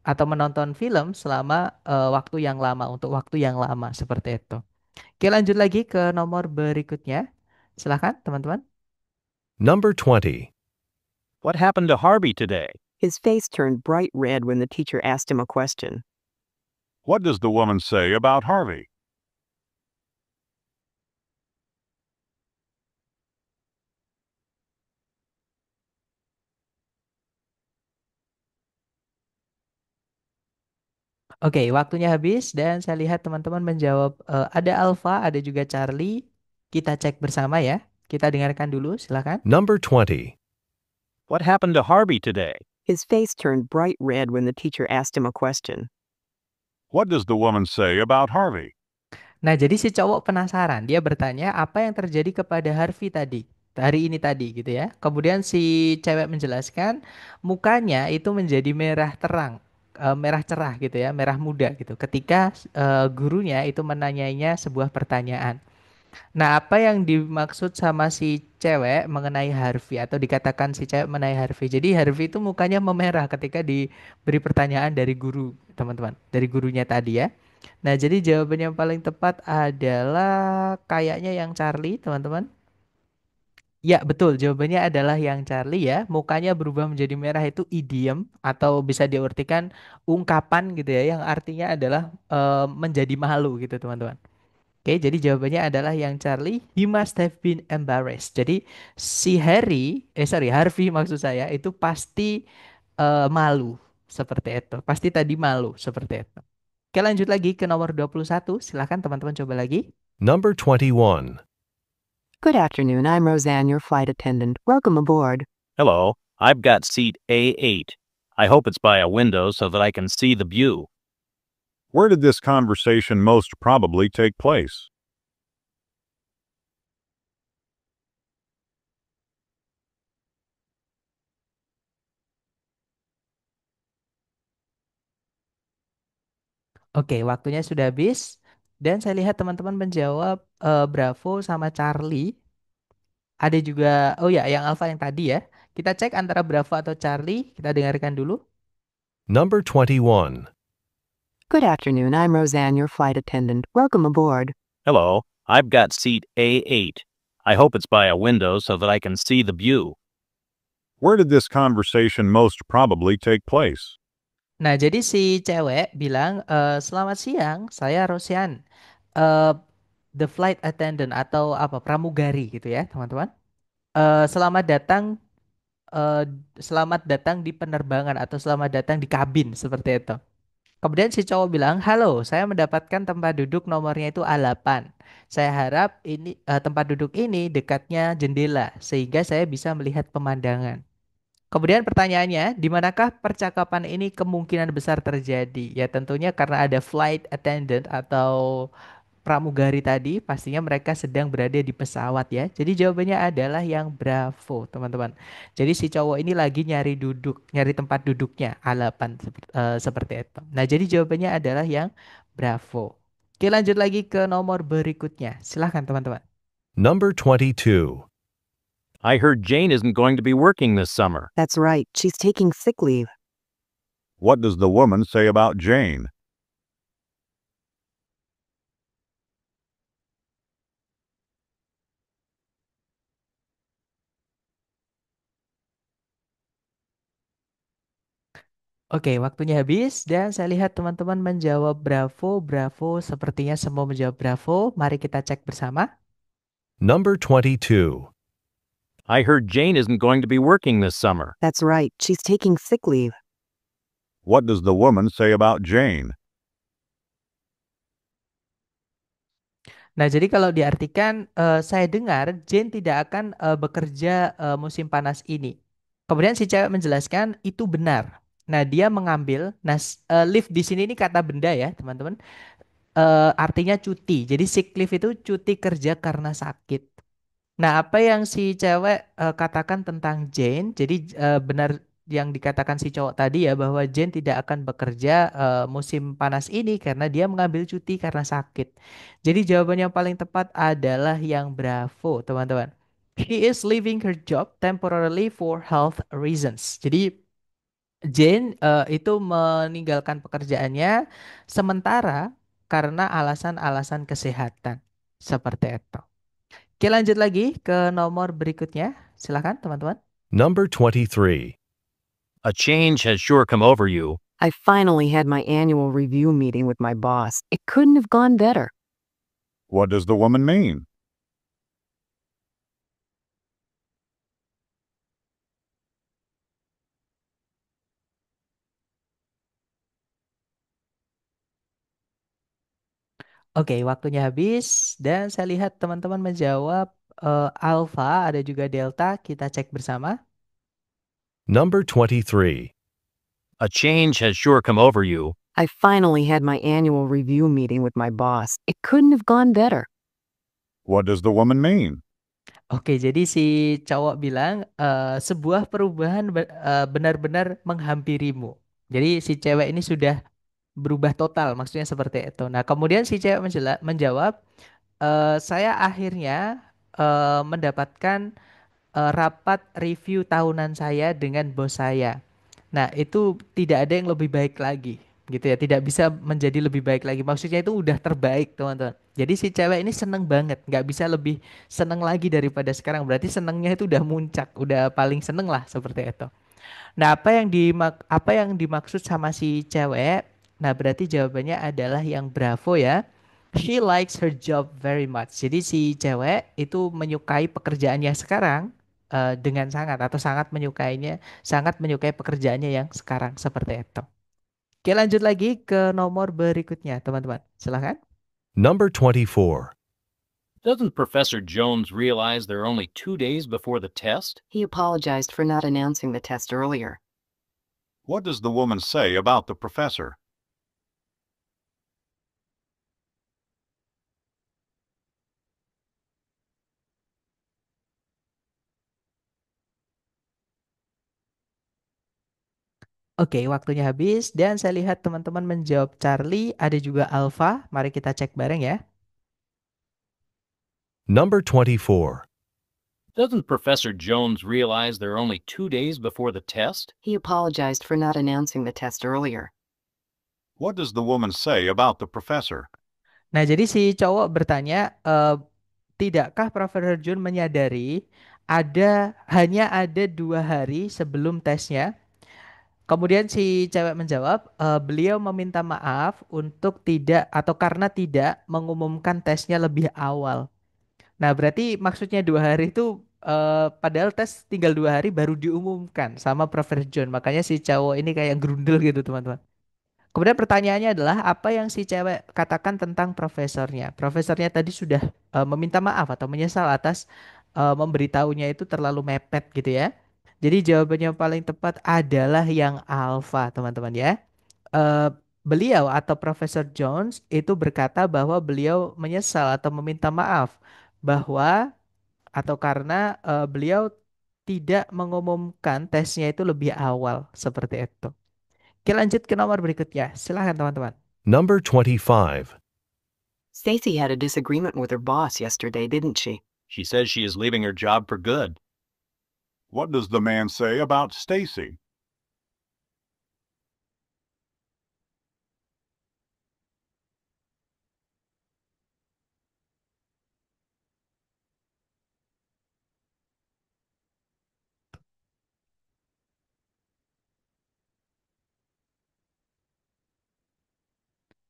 atau menonton film selama waktu yang lama untuk waktu yang lama seperti itu. Oke, lanjut lagi ke nomor berikutnya. Silahkan teman-teman. Number 20. What happened to Harvey today? His face turned bright red when the teacher asked him a question. What does the woman say about Harvey? Oke, waktunya habis dan saya lihat teman-teman menjawab ada Alfa, ada juga Charlie. Kita cek bersama ya. Kita dengarkan dulu, silakan. Number 20. What happened to Harvey today? His face turned bright red when the teacher asked him a question. What does the woman say about Harvey? Nah, jadi si cowok penasaran. Dia bertanya apa yang terjadi kepada Harvey tadi, hari ini tadi gitu ya. Kemudian si cewek menjelaskan mukanya itu menjadi merah terang, merah cerah gitu ya, merah muda gitu. Ketika gurunya itu menanyainya sebuah pertanyaan. Nah, apa yang dimaksud sama si cewek mengenai Harvey atau dikatakan si cewek mengenai Harvey? Jadi Harvey itu mukanya memerah ketika diberi pertanyaan dari guru, teman-teman, dari gurunya tadi ya. Nah, jadi jawaban yang paling tepat adalah kayaknya yang Charlie, teman-teman. Ya, betul. Jawabannya adalah yang Charlie ya. Mukanya berubah menjadi merah itu idiom atau bisa diartikan ungkapan gitu ya, yang artinya adalah menjadi malu gitu, teman-teman. Oke, jadi jawabannya adalah yang Charlie. He must have been embarrassed. Jadi si Harvey maksud saya itu pasti malu seperti itu. Pasti tadi malu seperti itu. Oke, lanjut lagi ke nomor 21. Silahkan teman-teman coba lagi. Number 21. Good afternoon, I'm Roseanne, your flight attendant. Welcome aboard. Hello, I've got seat A8. I hope it's by a window so that I can see the view. Where did this conversation most probably take place? Oke, waktunya sudah habis. Dan saya lihat teman-teman menjawab Bravo sama Charlie. Ada juga, oh ya, yang Alpha yang tadi ya. Kita cek antara Bravo atau Charlie. Kita dengarkan dulu. Number 21. Good afternoon, I'm Roseanne, your flight attendant. Welcome aboard. Hello, I've got seat A8. I hope it's by a window so that I can see the view. Where did this conversation most probably take place? Nah, jadi si cewek bilang, selamat siang, saya Rosian. Eh, the flight attendant atau apa, pramugari gitu ya, teman-teman. Selamat datang, eh, selamat datang di penerbangan atau selamat datang di kabin, seperti itu. Kemudian si cowok bilang, halo, saya mendapatkan tempat duduk nomornya itu A8. Saya harap ini tempat duduk ini dekatnya jendela, sehingga saya bisa melihat pemandangan. Kemudian pertanyaannya, di manakah percakapan ini kemungkinan besar terjadi? Ya tentunya karena ada flight attendant atau pramugari tadi, pastinya mereka sedang berada di pesawat ya. Jadi jawabannya adalah yang Bravo, teman-teman. Jadi si cowok ini lagi nyari duduk, nyari tempat duduknya A8 seperti itu. Nah, jadi jawabannya adalah yang Bravo. Oke, lanjut lagi ke nomor berikutnya. Silahkan teman-teman. Number 22. I heard Jane isn't going to be working this summer. That's right, she's taking sick leave. What does the woman say about Jane? Oke, waktunya habis dan saya lihat teman-teman menjawab Bravo, Bravo. Sepertinya semua menjawab Bravo. Mari kita cek bersama. Number 22. I heard Jane isn't going to be working this summer. That's right, she's taking sick leave. What does the woman say about Jane? Nah, jadi kalau diartikan, saya dengar Jane tidak akan bekerja musim panas ini. Kemudian si cewek menjelaskan itu benar. Nah, dia mengambil, leave di sini ini kata benda ya, teman-teman. Artinya cuti. Jadi sick leave itu cuti kerja karena sakit. Nah, apa yang si cewek katakan tentang Jane? Jadi benar yang dikatakan si cowok tadi ya bahwa Jane tidak akan bekerja musim panas ini karena dia mengambil cuti karena sakit. Jadi jawaban yang paling tepat adalah yang Bravo, teman-teman. She is leaving her job temporarily for health reasons. Jadi Jane itu meninggalkan pekerjaannya sementara karena alasan-alasan kesehatan. Seperti itu. Oke, lanjut lagi ke nomor berikutnya. Silakan, teman-teman. Number 23. A change has sure come over you. I finally had my annual review meeting with my boss. It couldn't have gone better. What does the woman mean? Oke, waktunya habis dan saya lihat teman-teman menjawab alpha, ada juga delta. Kita cek bersama. Number 23. A change has sure come over you. I finally had my annual review meeting with my boss. It couldn't have gone better. What does the woman mean? Oke, jadi si cowok bilang sebuah perubahan benar-benar menghampirimu. Jadi si cewek ini sudah berubah total, maksudnya seperti itu. Nah, kemudian si cewek menjawab, saya akhirnya mendapatkan rapat review tahunan saya dengan bos saya. Nah, itu tidak ada yang lebih baik lagi, gitu ya. Tidak bisa menjadi lebih baik lagi. Maksudnya itu udah terbaik, teman-teman. Jadi si cewek ini seneng banget, nggak bisa lebih seneng lagi daripada sekarang. Berarti senengnya itu udah muncak, udah paling seneng lah seperti itu. Nah, apa yang dimaksud sama si cewek? Nah, berarti jawabannya adalah yang bravo ya. She likes her job very much. Jadi si cewek itu menyukai pekerjaannya sekarang dengan sangat atau sangat menyukai pekerjaannya yang sekarang seperti itu. Oke, lanjut lagi ke nomor berikutnya, teman-teman. Silahkan. Number 24. Doesn't Professor Jones realize there are only 2 days before the test? He apologized for not announcing the test earlier. What does the woman say about the professor? Oke, waktunya habis dan saya lihat teman-teman menjawab Charlie, ada juga Alpha. Mari kita cek bareng ya. Number 24. Doesn't Professor Jones realize there are only 2 days before the test? He apologized for not announcing the test earlier. What does the woman say about the professor? Nah, jadi si cowok bertanya, tidakkah Profesor Jun menyadari hanya ada 2 hari sebelum tesnya? Kemudian si cewek menjawab, beliau meminta maaf untuk tidak atau karena tidak mengumumkan tesnya lebih awal. Nah, berarti maksudnya 2 hari itu padahal tes tinggal 2 hari baru diumumkan sama Profesor John. Makanya si cowok ini kayak grundel gitu, teman-teman. Kemudian pertanyaannya adalah apa yang si cewek katakan tentang profesornya? Profesornya tadi sudah meminta maaf atau menyesal atas memberitahunya itu terlalu mepet gitu ya. Jadi jawabannya yang paling tepat adalah yang alfa, teman-teman ya. Eh, Beliau atau Profesor Jones itu berkata bahwa beliau menyesal atau meminta maaf bahwa atau karena beliau tidak mengumumkan tesnya itu lebih awal seperti itu. Oke, lanjut ke nomor berikutnya. Silahkan teman-teman. Number 25. Stacy had a disagreement with her boss yesterday, didn't she? She says she is leaving her job for good. What does the man say about Stacy?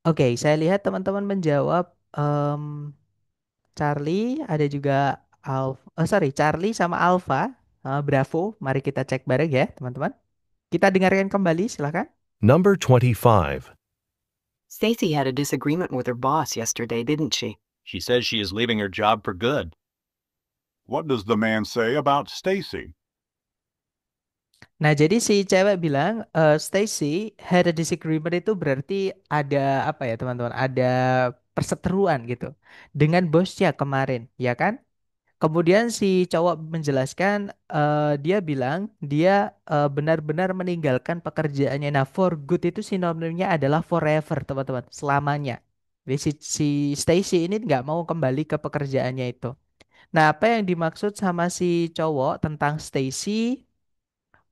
Oke, saya lihat teman-teman menjawab Charlie, ada juga Charlie sama Alpha. Bravo. Mari kita cek bareng ya, teman-teman. Kita dengarkan kembali, silahkan. Number 25. Stacy had a disagreement with her boss yesterday, didn't she? She says she is leaving her job for good. What does the man say about Stacy? Nah, jadi si cewek bilang Stacy had a disagreement itu berarti ada apa ya, teman-teman? Ada perseteruan gitu dengan bosnya kemarin, ya kan? Kemudian si cowok menjelaskan dia bilang dia benar-benar meninggalkan pekerjaannya. Nah, for good itu sinonimnya adalah forever, teman-teman, selamanya. Jadi si Stacy ini nggak mau kembali ke pekerjaannya itu. Nah, apa yang dimaksud sama si cowok tentang Stacy?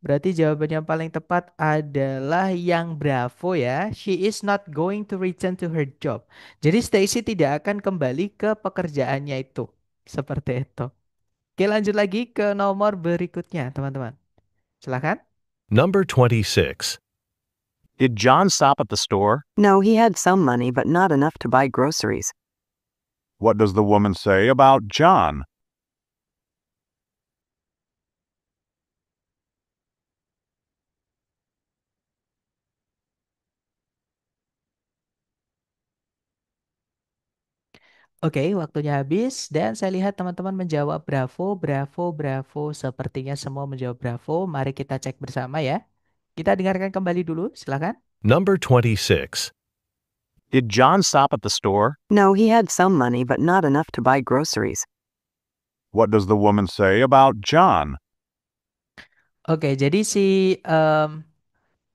Berarti jawaban yang paling tepat adalah yang bravo ya. She is not going to return to her job. Jadi Stacy tidak akan kembali ke pekerjaannya itu. Seperti itu. Oke, lanjut lagi ke nomor berikutnya, teman-teman. Silakan. Number 26. Did John stop at the store? No, he had some money, but not enough to buy groceries. What does the woman say about John? Oke, waktunya habis dan saya lihat teman-teman menjawab bravo, bravo, bravo. Sepertinya semua menjawab bravo. Mari kita cek bersama ya. Kita dengarkan kembali dulu, silakan. Number 26. Did John stop at the store? No, he had some money, but not enough to buy groceries. What does the woman say about John? Oke, jadi si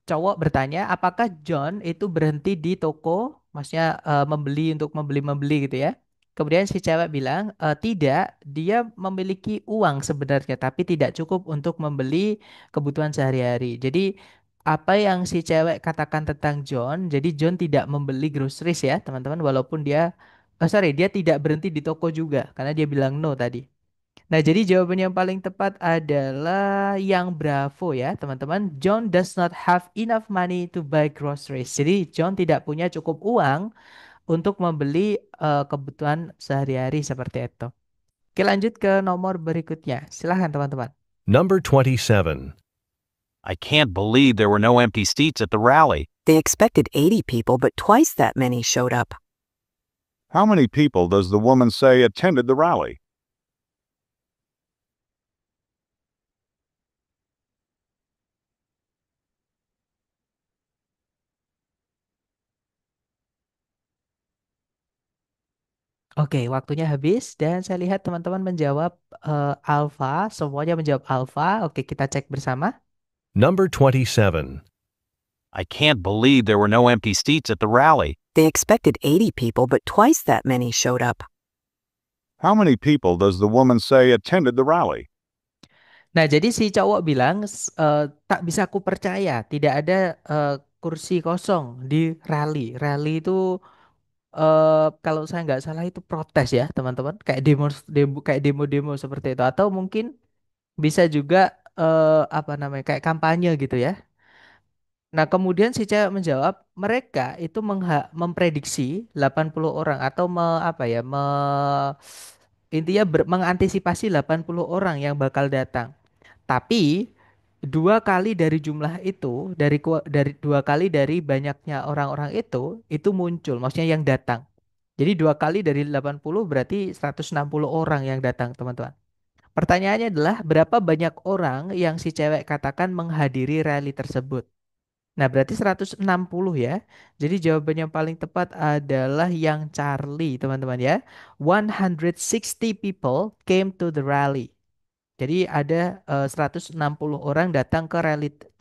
cowok bertanya, apakah John itu berhenti di toko, maksudnya membeli untuk membeli gitu ya. Kemudian si cewek bilang, tidak, dia memiliki uang sebenarnya, tapi tidak cukup untuk membeli kebutuhan sehari-hari. Jadi apa yang si cewek katakan tentang John, jadi John tidak membeli groceries ya, teman-teman, walaupun dia, dia tidak berhenti di toko juga, karena dia bilang no tadi. Nah, jadi jawaban yang paling tepat adalah yang bravo ya, teman-teman. John does not have enough money to buy groceries. Jadi, John tidak punya cukup uang untuk membeli kebutuhan sehari-hari seperti itu. Oke, lanjut ke nomor berikutnya. Silahkan, teman-teman. Number 27. I can't believe there were no empty seats at the rally. They expected 80 people, but twice that many showed up. How many people does the woman say attended the rally? Oke, waktunya habis dan saya lihat teman-teman menjawab alfa. Semuanya menjawab alfa. Oke, kita cek bersama. Number 27. I can't believe there were no empty seats at the rally. They expected 80 people, but twice that many showed up. How many people does the woman say attended the rally? Nah, jadi si cowok bilang, tak bisa aku percaya, tidak ada kursi kosong di rally. Rally itu kalau saya nggak salah itu protes ya, teman-teman. Kayak kayak demo-demo seperti itu. Atau mungkin bisa juga apa namanya, kayak kampanye gitu ya. Nah, kemudian si cewek menjawab, mereka itu memprediksi 80 orang atau intinya mengantisipasi 80 orang yang bakal datang. Tapi dua kali dari jumlah itu, dari dua kali dari banyaknya orang-orang itu muncul, maksudnya yang datang. Jadi dua kali dari 80 berarti 160 orang yang datang, teman-teman. Pertanyaannya adalah berapa banyak orang yang si cewek katakan menghadiri rally tersebut? Nah, berarti 160 ya. Jadi jawaban yang paling tepat adalah yang Charlie, teman-teman ya. 160 people came to the rally. Jadi ada 160 orang datang ke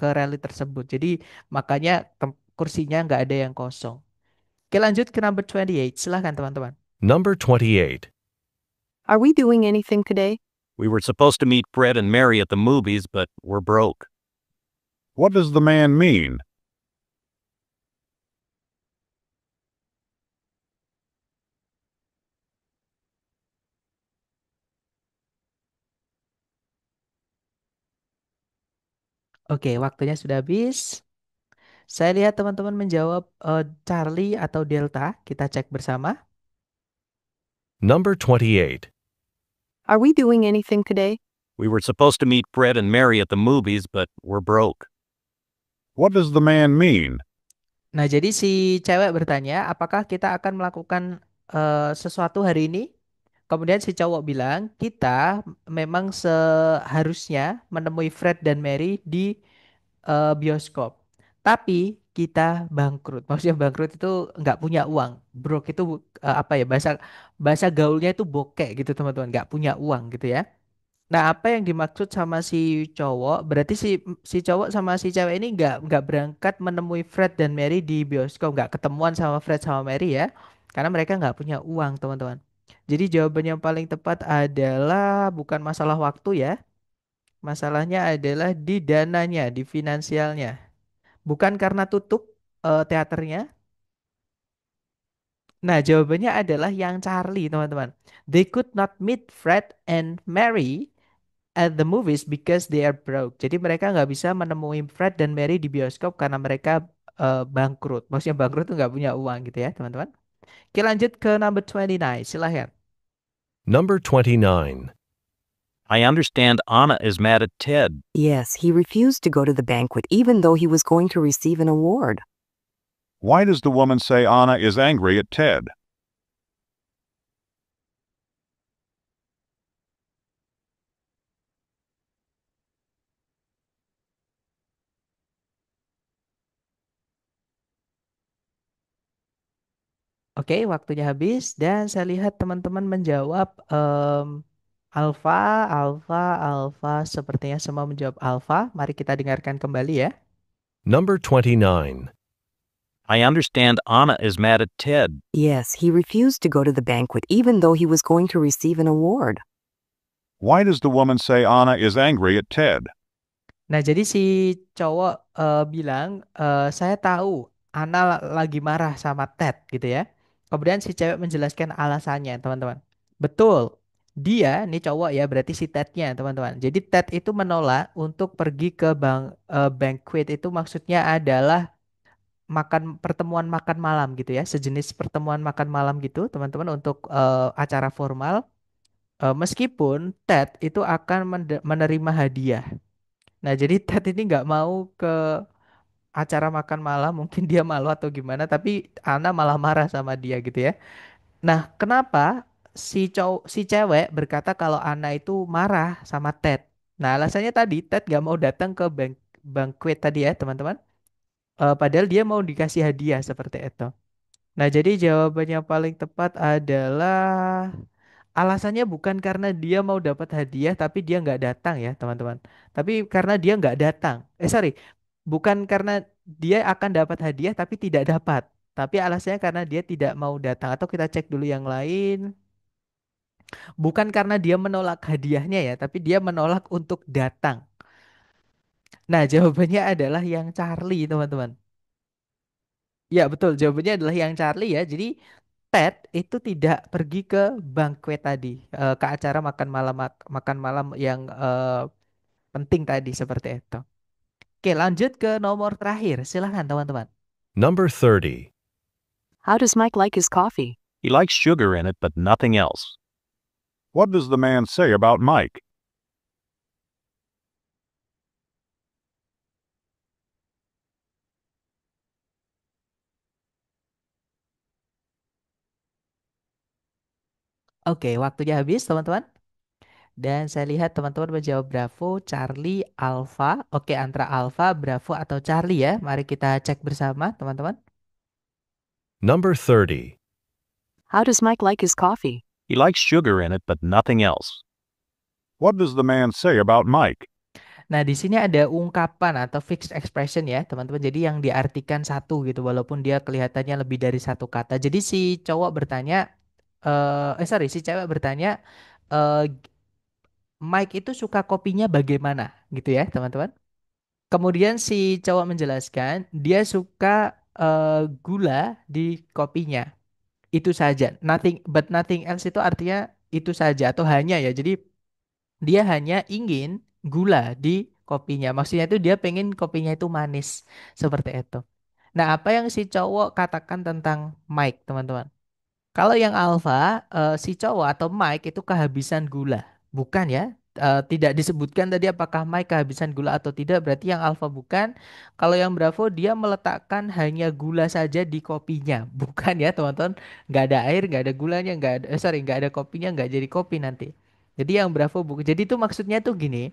rally tersebut. Jadi makanya kursinya nggak ada yang kosong. Oke, lanjut ke number 28. Silahkan, teman-teman. Number 28. Are we doing anything today? We were supposed to meet Fred and Mary at the movies, but we're broke. What does the man mean? Oke, waktunya sudah habis. Saya lihat teman-teman menjawab Charlie atau Delta. Kita cek bersama. Number 28. Are we doing anything today? We were supposed to meet Fred and Mary at the movies, but we're broke. What does the man mean? Nah, jadi si cewek bertanya, apakah kita akan melakukan sesuatu hari ini? Kemudian si cowok bilang, kita memang seharusnya menemui Fred dan Mary di bioskop. Tapi kita bangkrut. Maksudnya bangkrut itu nggak punya uang. Broke itu apa ya, bahasa bahasa gaulnya itu bokek gitu, teman-teman. Nggak punya uang gitu ya. Nah, apa yang dimaksud sama si cowok? Berarti si cowok sama si cewek ini nggak berangkat menemui Fred dan Mary di bioskop, nggak ketemuan sama Fred sama Mary ya, karena mereka nggak punya uang, teman-teman. Jadi jawaban yang paling tepat adalah bukan masalah waktu ya, masalahnya adalah di dananya, di finansialnya. Bukan karena tutup teaternya. Nah, jawabannya adalah yang Charlie, teman-teman. They could not meet Fred and Mary at the movies because they are broke. Jadi mereka nggak bisa menemui Fred dan Mary di bioskop karena mereka bangkrut. Maksudnya bangkrut tuh nggak punya uang gitu ya, teman-teman. Oke, lanjut ke number 29. Silahkan. Number 29. I understand Anna is mad at Ted. Yes, he refused to go to the banquet even though he was going to receive an award. Why does the woman say Anna is angry at Ted? Oke, waktunya habis dan saya lihat teman-teman menjawab alfa, alfa, alfa. Sepertinya semua menjawab alfa. Mari kita dengarkan kembali ya. Number 29. I understand Anna is mad at Ted. Yes, he refused to go to the banquet even though he was going to receive an award. Why does the woman say Anna is angry at Ted? Nah, jadi si cowok bilang, saya tahu Ana lagi marah sama Ted gitu ya. Kemudian si cewek menjelaskan alasannya, teman-teman. Betul, dia, nih cowok ya, berarti si Tednya, teman-teman. Jadi Ted itu menolak untuk pergi ke banquet itu maksudnya adalah pertemuan makan malam gitu ya, sejenis pertemuan makan malam gitu, teman-teman, untuk acara formal. Meskipun Ted itu akan menerima hadiah. Nah, jadi Ted ini nggak mau ke acara makan malam, mungkin dia malu atau gimana, tapi Ana malah marah sama dia gitu ya. Nah, kenapa si cewek berkata kalau Ana itu marah sama Ted? Nah, alasannya tadi Ted nggak mau datang ke banquet tadi ya, teman-teman. Padahal dia mau dikasih hadiah seperti itu. Nah, jadi jawabannya paling tepat adalah alasannya bukan karena dia mau dapat hadiah tapi dia nggak datang ya teman-teman. Tapi karena dia nggak datang. Sorry, bukan karena dia akan dapat hadiah tapi tidak dapat. Tapi alasannya karena dia tidak mau datang. Atau kita cek dulu yang lain. Bukan karena dia menolak hadiahnya ya, tapi dia menolak untuk datang. Nah, jawabannya adalah yang Charlie teman-teman. Ya betul, jawabannya adalah yang Charlie ya. Jadi Ted itu tidak pergi ke banquet tadi, ke acara makan malam yang penting tadi seperti itu. Oke, lanjut ke nomor terakhir. Silahkan teman-teman. Number 30. How does Mike like his coffee? He likes sugar in it, but nothing else. What does the man say about Mike? Oke, waktunya habis teman-teman. Dan saya lihat teman-teman menjawab Bravo, Charlie, Alpha. Oke, antara Alpha, Bravo, atau Charlie ya. Mari kita cek bersama teman-teman. Number 30. How does Mike like his coffee? He likes sugar in it, but nothing else. What does the man say about Mike? Nah, di sini ada ungkapan atau fixed expression ya, teman-teman. Jadi yang diartikan satu gitu, walaupun dia kelihatannya lebih dari satu kata. Jadi si cowok bertanya, sorry, si cewek bertanya, eh Mike itu suka kopinya bagaimana, gitu ya, teman-teman. Kemudian si cowok menjelaskan, dia suka gula di kopinya. Itu saja. Nothing but nothing else itu artinya itu saja atau hanya ya. Jadi dia hanya ingin gula di kopinya. Maksudnya itu dia pengen kopinya itu manis seperti itu. Nah, apa yang si cowok katakan tentang Mike, teman-teman? Kalau yang alpha, si cowok atau Mike itu kehabisan gula. Bukan ya? Tidak disebutkan tadi apakah Mike kehabisan gula atau tidak. Berarti yang alpha bukan. Kalau yang Bravo dia meletakkan hanya gula saja di kopinya. Bukan ya teman-teman. Nggak ada air, nggak ada gulanya, sorry, nggak ada kopinya, nggak jadi kopi nanti. Jadi yang Bravo bukan. Jadi itu maksudnya tuh gini.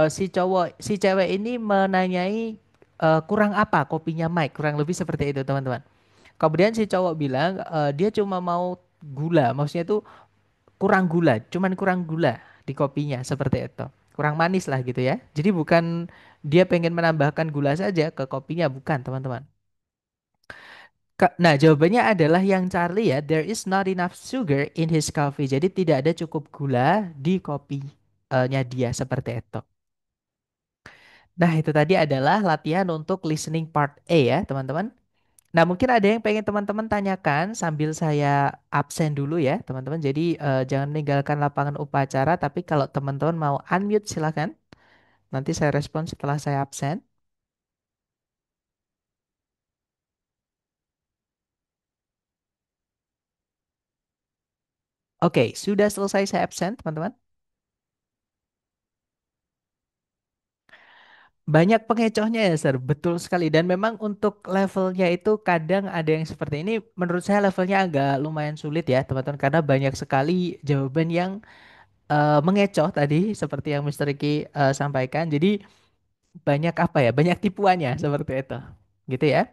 Si cewek ini menanyai kurang apa kopinya Mike. Kurang lebih seperti itu teman-teman. Kemudian si cowok bilang dia cuma mau gula, maksudnya tuh kurang gula, cuman kurang gula di kopinya seperti itu. Kurang manis lah gitu ya. Jadi bukan dia pengen menambahkan gula saja ke kopinya, bukan teman-teman. Nah, jawabannya adalah yang Charlie ya. There is not enough sugar in his coffee. Jadi tidak ada cukup gula di kopinya dia seperti itu. Nah, itu tadi adalah latihan untuk listening part A ya, teman-teman. Nah, mungkin ada yang pengen teman-teman tanyakan sambil saya absen dulu ya, teman-teman. Jadi jangan meninggalkan lapangan upacara, tapi kalau teman-teman mau unmute silakan. Nanti saya respon setelah saya absen. Oke, sudah selesai saya absen, teman-teman. Banyak pengecohnya ya, Sir. Betul sekali. Dan memang untuk levelnya itu kadang ada yang seperti ini. Menurut saya levelnya agak lumayan sulit ya, teman-teman. Karena banyak sekali jawaban yang mengecoh tadi, seperti yang Mister Ricky sampaikan. Jadi banyak apa ya? Banyak tipuannya seperti itu. Gitu ya.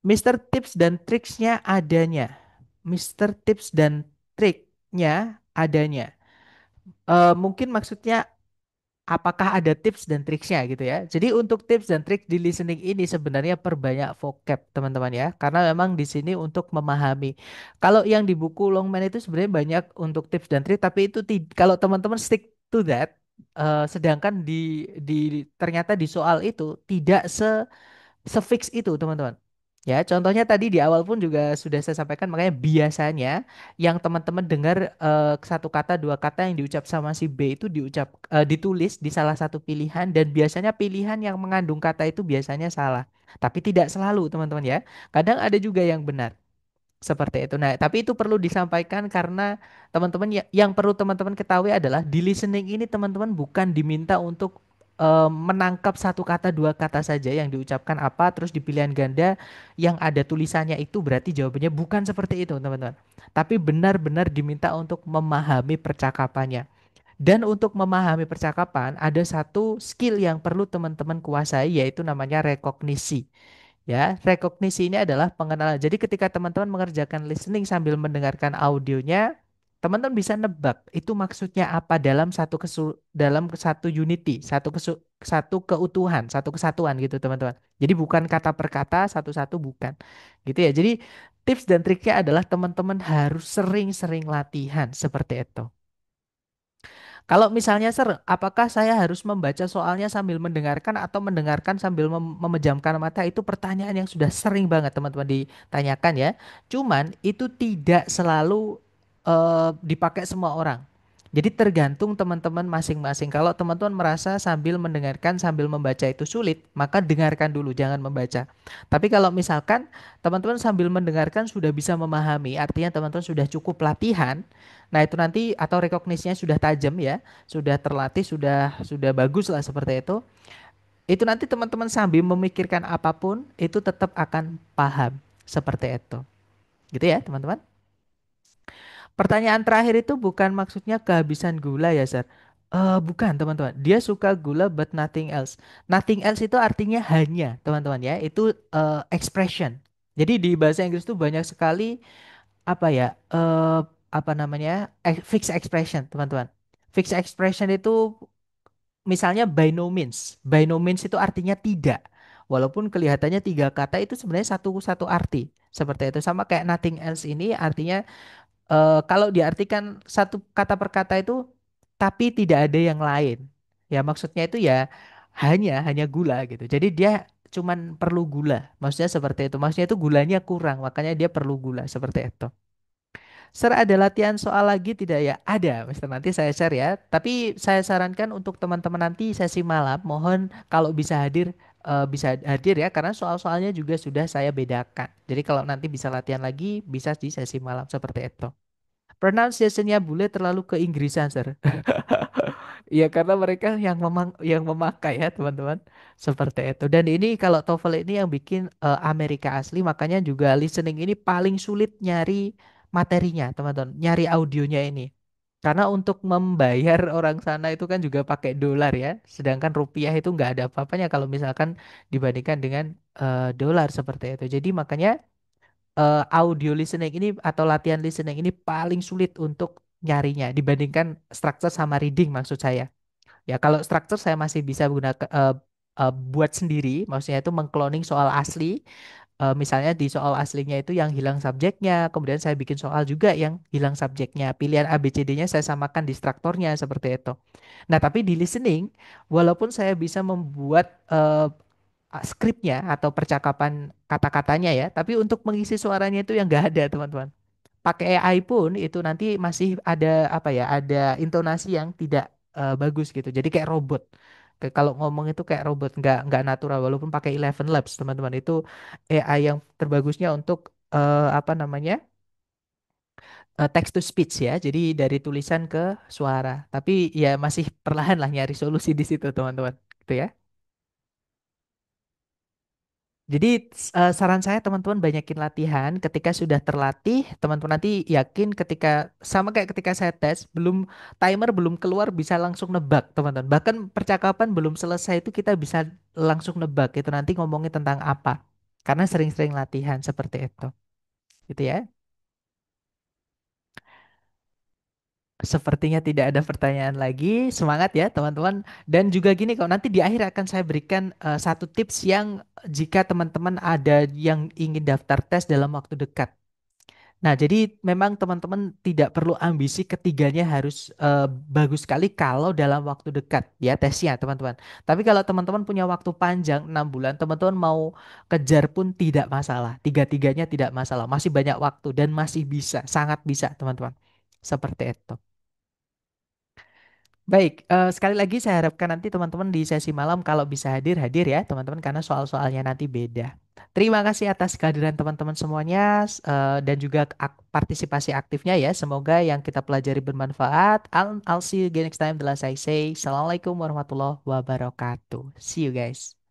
Mister Tips dan triksnya adanya. Mister Tips dan triknya adanya. Mungkin maksudnya apakah ada tips dan triksnya gitu ya. Jadi untuk tips dan trik di listening ini sebenarnya perbanyak vocab teman-teman ya. Karena memang di sini untuk memahami. Kalau yang di buku Longman itu sebenarnya banyak untuk tips dan trik, tapi itu kalau teman-teman stick to that, sedangkan di ternyata di soal itu tidak sefix itu teman-teman. Ya, contohnya tadi di awal pun juga sudah saya sampaikan, makanya biasanya yang teman-teman dengar satu kata dua kata yang diucap sama si B itu ditulis di salah satu pilihan, dan biasanya pilihan yang mengandung kata itu biasanya salah. Tapi tidak selalu teman-teman ya. Kadang ada juga yang benar. Seperti itu. Nah, tapi itu perlu disampaikan karena teman-teman yang perlu teman-teman ketahui adalah di listening ini teman-teman bukan diminta untuk menangkap satu kata dua kata saja yang diucapkan apa terus di pilihan ganda yang ada tulisannya itu berarti jawabannya bukan seperti itu, teman-teman. Tapi benar-benar diminta untuk memahami percakapannya. Dan untuk memahami percakapan ada satu skill yang perlu teman-teman kuasai yaitu namanya rekognisi. Ya, rekognisi ini adalah pengenalan. Jadi ketika teman-teman mengerjakan listening sambil mendengarkan audionya, teman-teman bisa nebak itu maksudnya apa dalam dalam satu unity, satu keutuhan, satu kesatuan gitu, teman-teman. Jadi bukan kata per kata satu-satu, bukan. Gitu ya. Jadi tips dan triknya adalah teman-teman harus sering-sering latihan seperti itu. Kalau misalnya apakah saya harus membaca soalnya sambil mendengarkan atau mendengarkan sambil memejamkan mata? Itu pertanyaan yang sudah sering banget teman-teman ditanyakan ya. Cuman itu tidak selalu dipakai semua orang. Jadi tergantung teman-teman masing-masing. Kalau teman-teman merasa sambil mendengarkan sambil membaca itu sulit, maka dengarkan dulu, jangan membaca. Tapi kalau misalkan teman-teman sambil mendengarkan sudah bisa memahami, artinya teman-teman sudah cukup latihan. Nah, itu nanti atau rekognisinya sudah tajam ya, sudah terlatih, sudah bagus lah seperti itu. Itu nanti teman-teman sambil memikirkan apapun itu tetap akan paham seperti itu. Gitu ya, teman-teman. Pertanyaan terakhir itu bukan maksudnya kehabisan gula ya, Sir. Bukan, teman-teman. Dia suka gula but nothing else. Nothing else itu artinya hanya, teman-teman ya. Itu expression. Jadi di bahasa Inggris itu banyak sekali apa ya? Apa namanya? Fixed expression, teman-teman. Fixed expression itu misalnya by no means. By no means itu artinya tidak. Walaupun kelihatannya tiga kata itu sebenarnya satu satu arti. Seperti itu. Sama kayak nothing else ini artinya kalau diartikan satu kata per kata itu tapi tidak ada yang lain. Ya maksudnya itu ya hanya gula gitu. Jadi dia cuman perlu gula. Maksudnya seperti itu. Maksudnya itu gulanya kurang, makanya dia perlu gula seperti itu. Sir, ada latihan soal lagi tidak ya? Ada, Mister. Nanti saya share ya. Tapi saya sarankan untuk teman-teman nanti sesi malam, mohon kalau bisa hadir ya, karena soal-soalnya juga sudah saya bedakan. Jadi kalau nanti bisa latihan lagi, bisa di sesi malam seperti itu. Pronunciation-nya bule terlalu ke Inggrisan, Sir. Iya, karena mereka yang memakai ya, teman-teman. Seperti itu. Dan ini kalau TOEFL ini yang bikin Amerika asli, makanya juga listening ini paling sulit nyari materinya, teman-teman. Nyari audionya ini. Karena untuk membayar orang sana itu kan juga pakai dolar ya. Sedangkan rupiah itu nggak ada apa-apanya kalau misalkan dibandingkan dengan dolar seperti itu. Jadi makanya audio listening ini atau latihan listening ini paling sulit untuk nyarinya dibandingkan structure sama reading maksud saya. Ya kalau structure saya masih bisa gunakan buat sendiri, maksudnya itu mengcloning soal asli. Misalnya di soal aslinya itu yang hilang subjeknya, kemudian saya bikin soal juga yang hilang subjeknya. Pilihan A, B, C, D-nya saya samakan di strukturnya seperti itu. Nah, tapi di listening, walaupun saya bisa membuat skripnya atau percakapan kata-katanya ya, tapi untuk mengisi suaranya itu yang nggak ada, teman-teman. Pakai AI pun itu nanti masih ada apa ya, ada intonasi yang tidak bagus gitu. Jadi kayak robot. Kalau ngomong itu kayak robot, nggak natural. Walaupun pakai Eleven Labs, teman-teman, itu AI yang terbagusnya untuk apa namanya, text to speech ya. Jadi dari tulisan ke suara. Tapi ya masih perlahan lah nyari solusi di situ, teman-teman. Gitu ya. Jadi saran saya teman-teman banyakin latihan. Ketika sudah terlatih, teman-teman nanti yakin ketika sama kayak ketika saya tes, timer belum keluar bisa langsung nebak, teman-teman. Bahkan percakapan belum selesai itu kita bisa langsung nebak itu nanti ngomongin tentang apa. Karena sering-sering latihan seperti itu. Gitu ya. Sepertinya tidak ada pertanyaan lagi. Semangat ya teman-teman. Dan juga gini, kalau nanti di akhir akan saya berikan satu tips yang jika teman-teman ada yang ingin daftar tes dalam waktu dekat. Nah, jadi memang teman-teman tidak perlu ambisi ketiganya harus bagus sekali kalau dalam waktu dekat ya tesnya teman-teman. Tapi kalau teman-teman punya waktu panjang 6 bulan, teman-teman mau kejar pun tidak masalah. Tiga-tiganya tidak masalah. Masih banyak waktu dan masih bisa, sangat bisa teman-teman. Seperti itu. Baik, sekali lagi saya harapkan nanti teman-teman di sesi malam kalau bisa hadir, hadir ya teman-teman karena soal-soalnya nanti beda. Terima kasih atas kehadiran teman-teman semuanya dan juga partisipasi aktifnya ya. Semoga yang kita pelajari bermanfaat. I'll see you again next time. Telah saya say. Assalamualaikum warahmatullahi wabarakatuh. See you guys.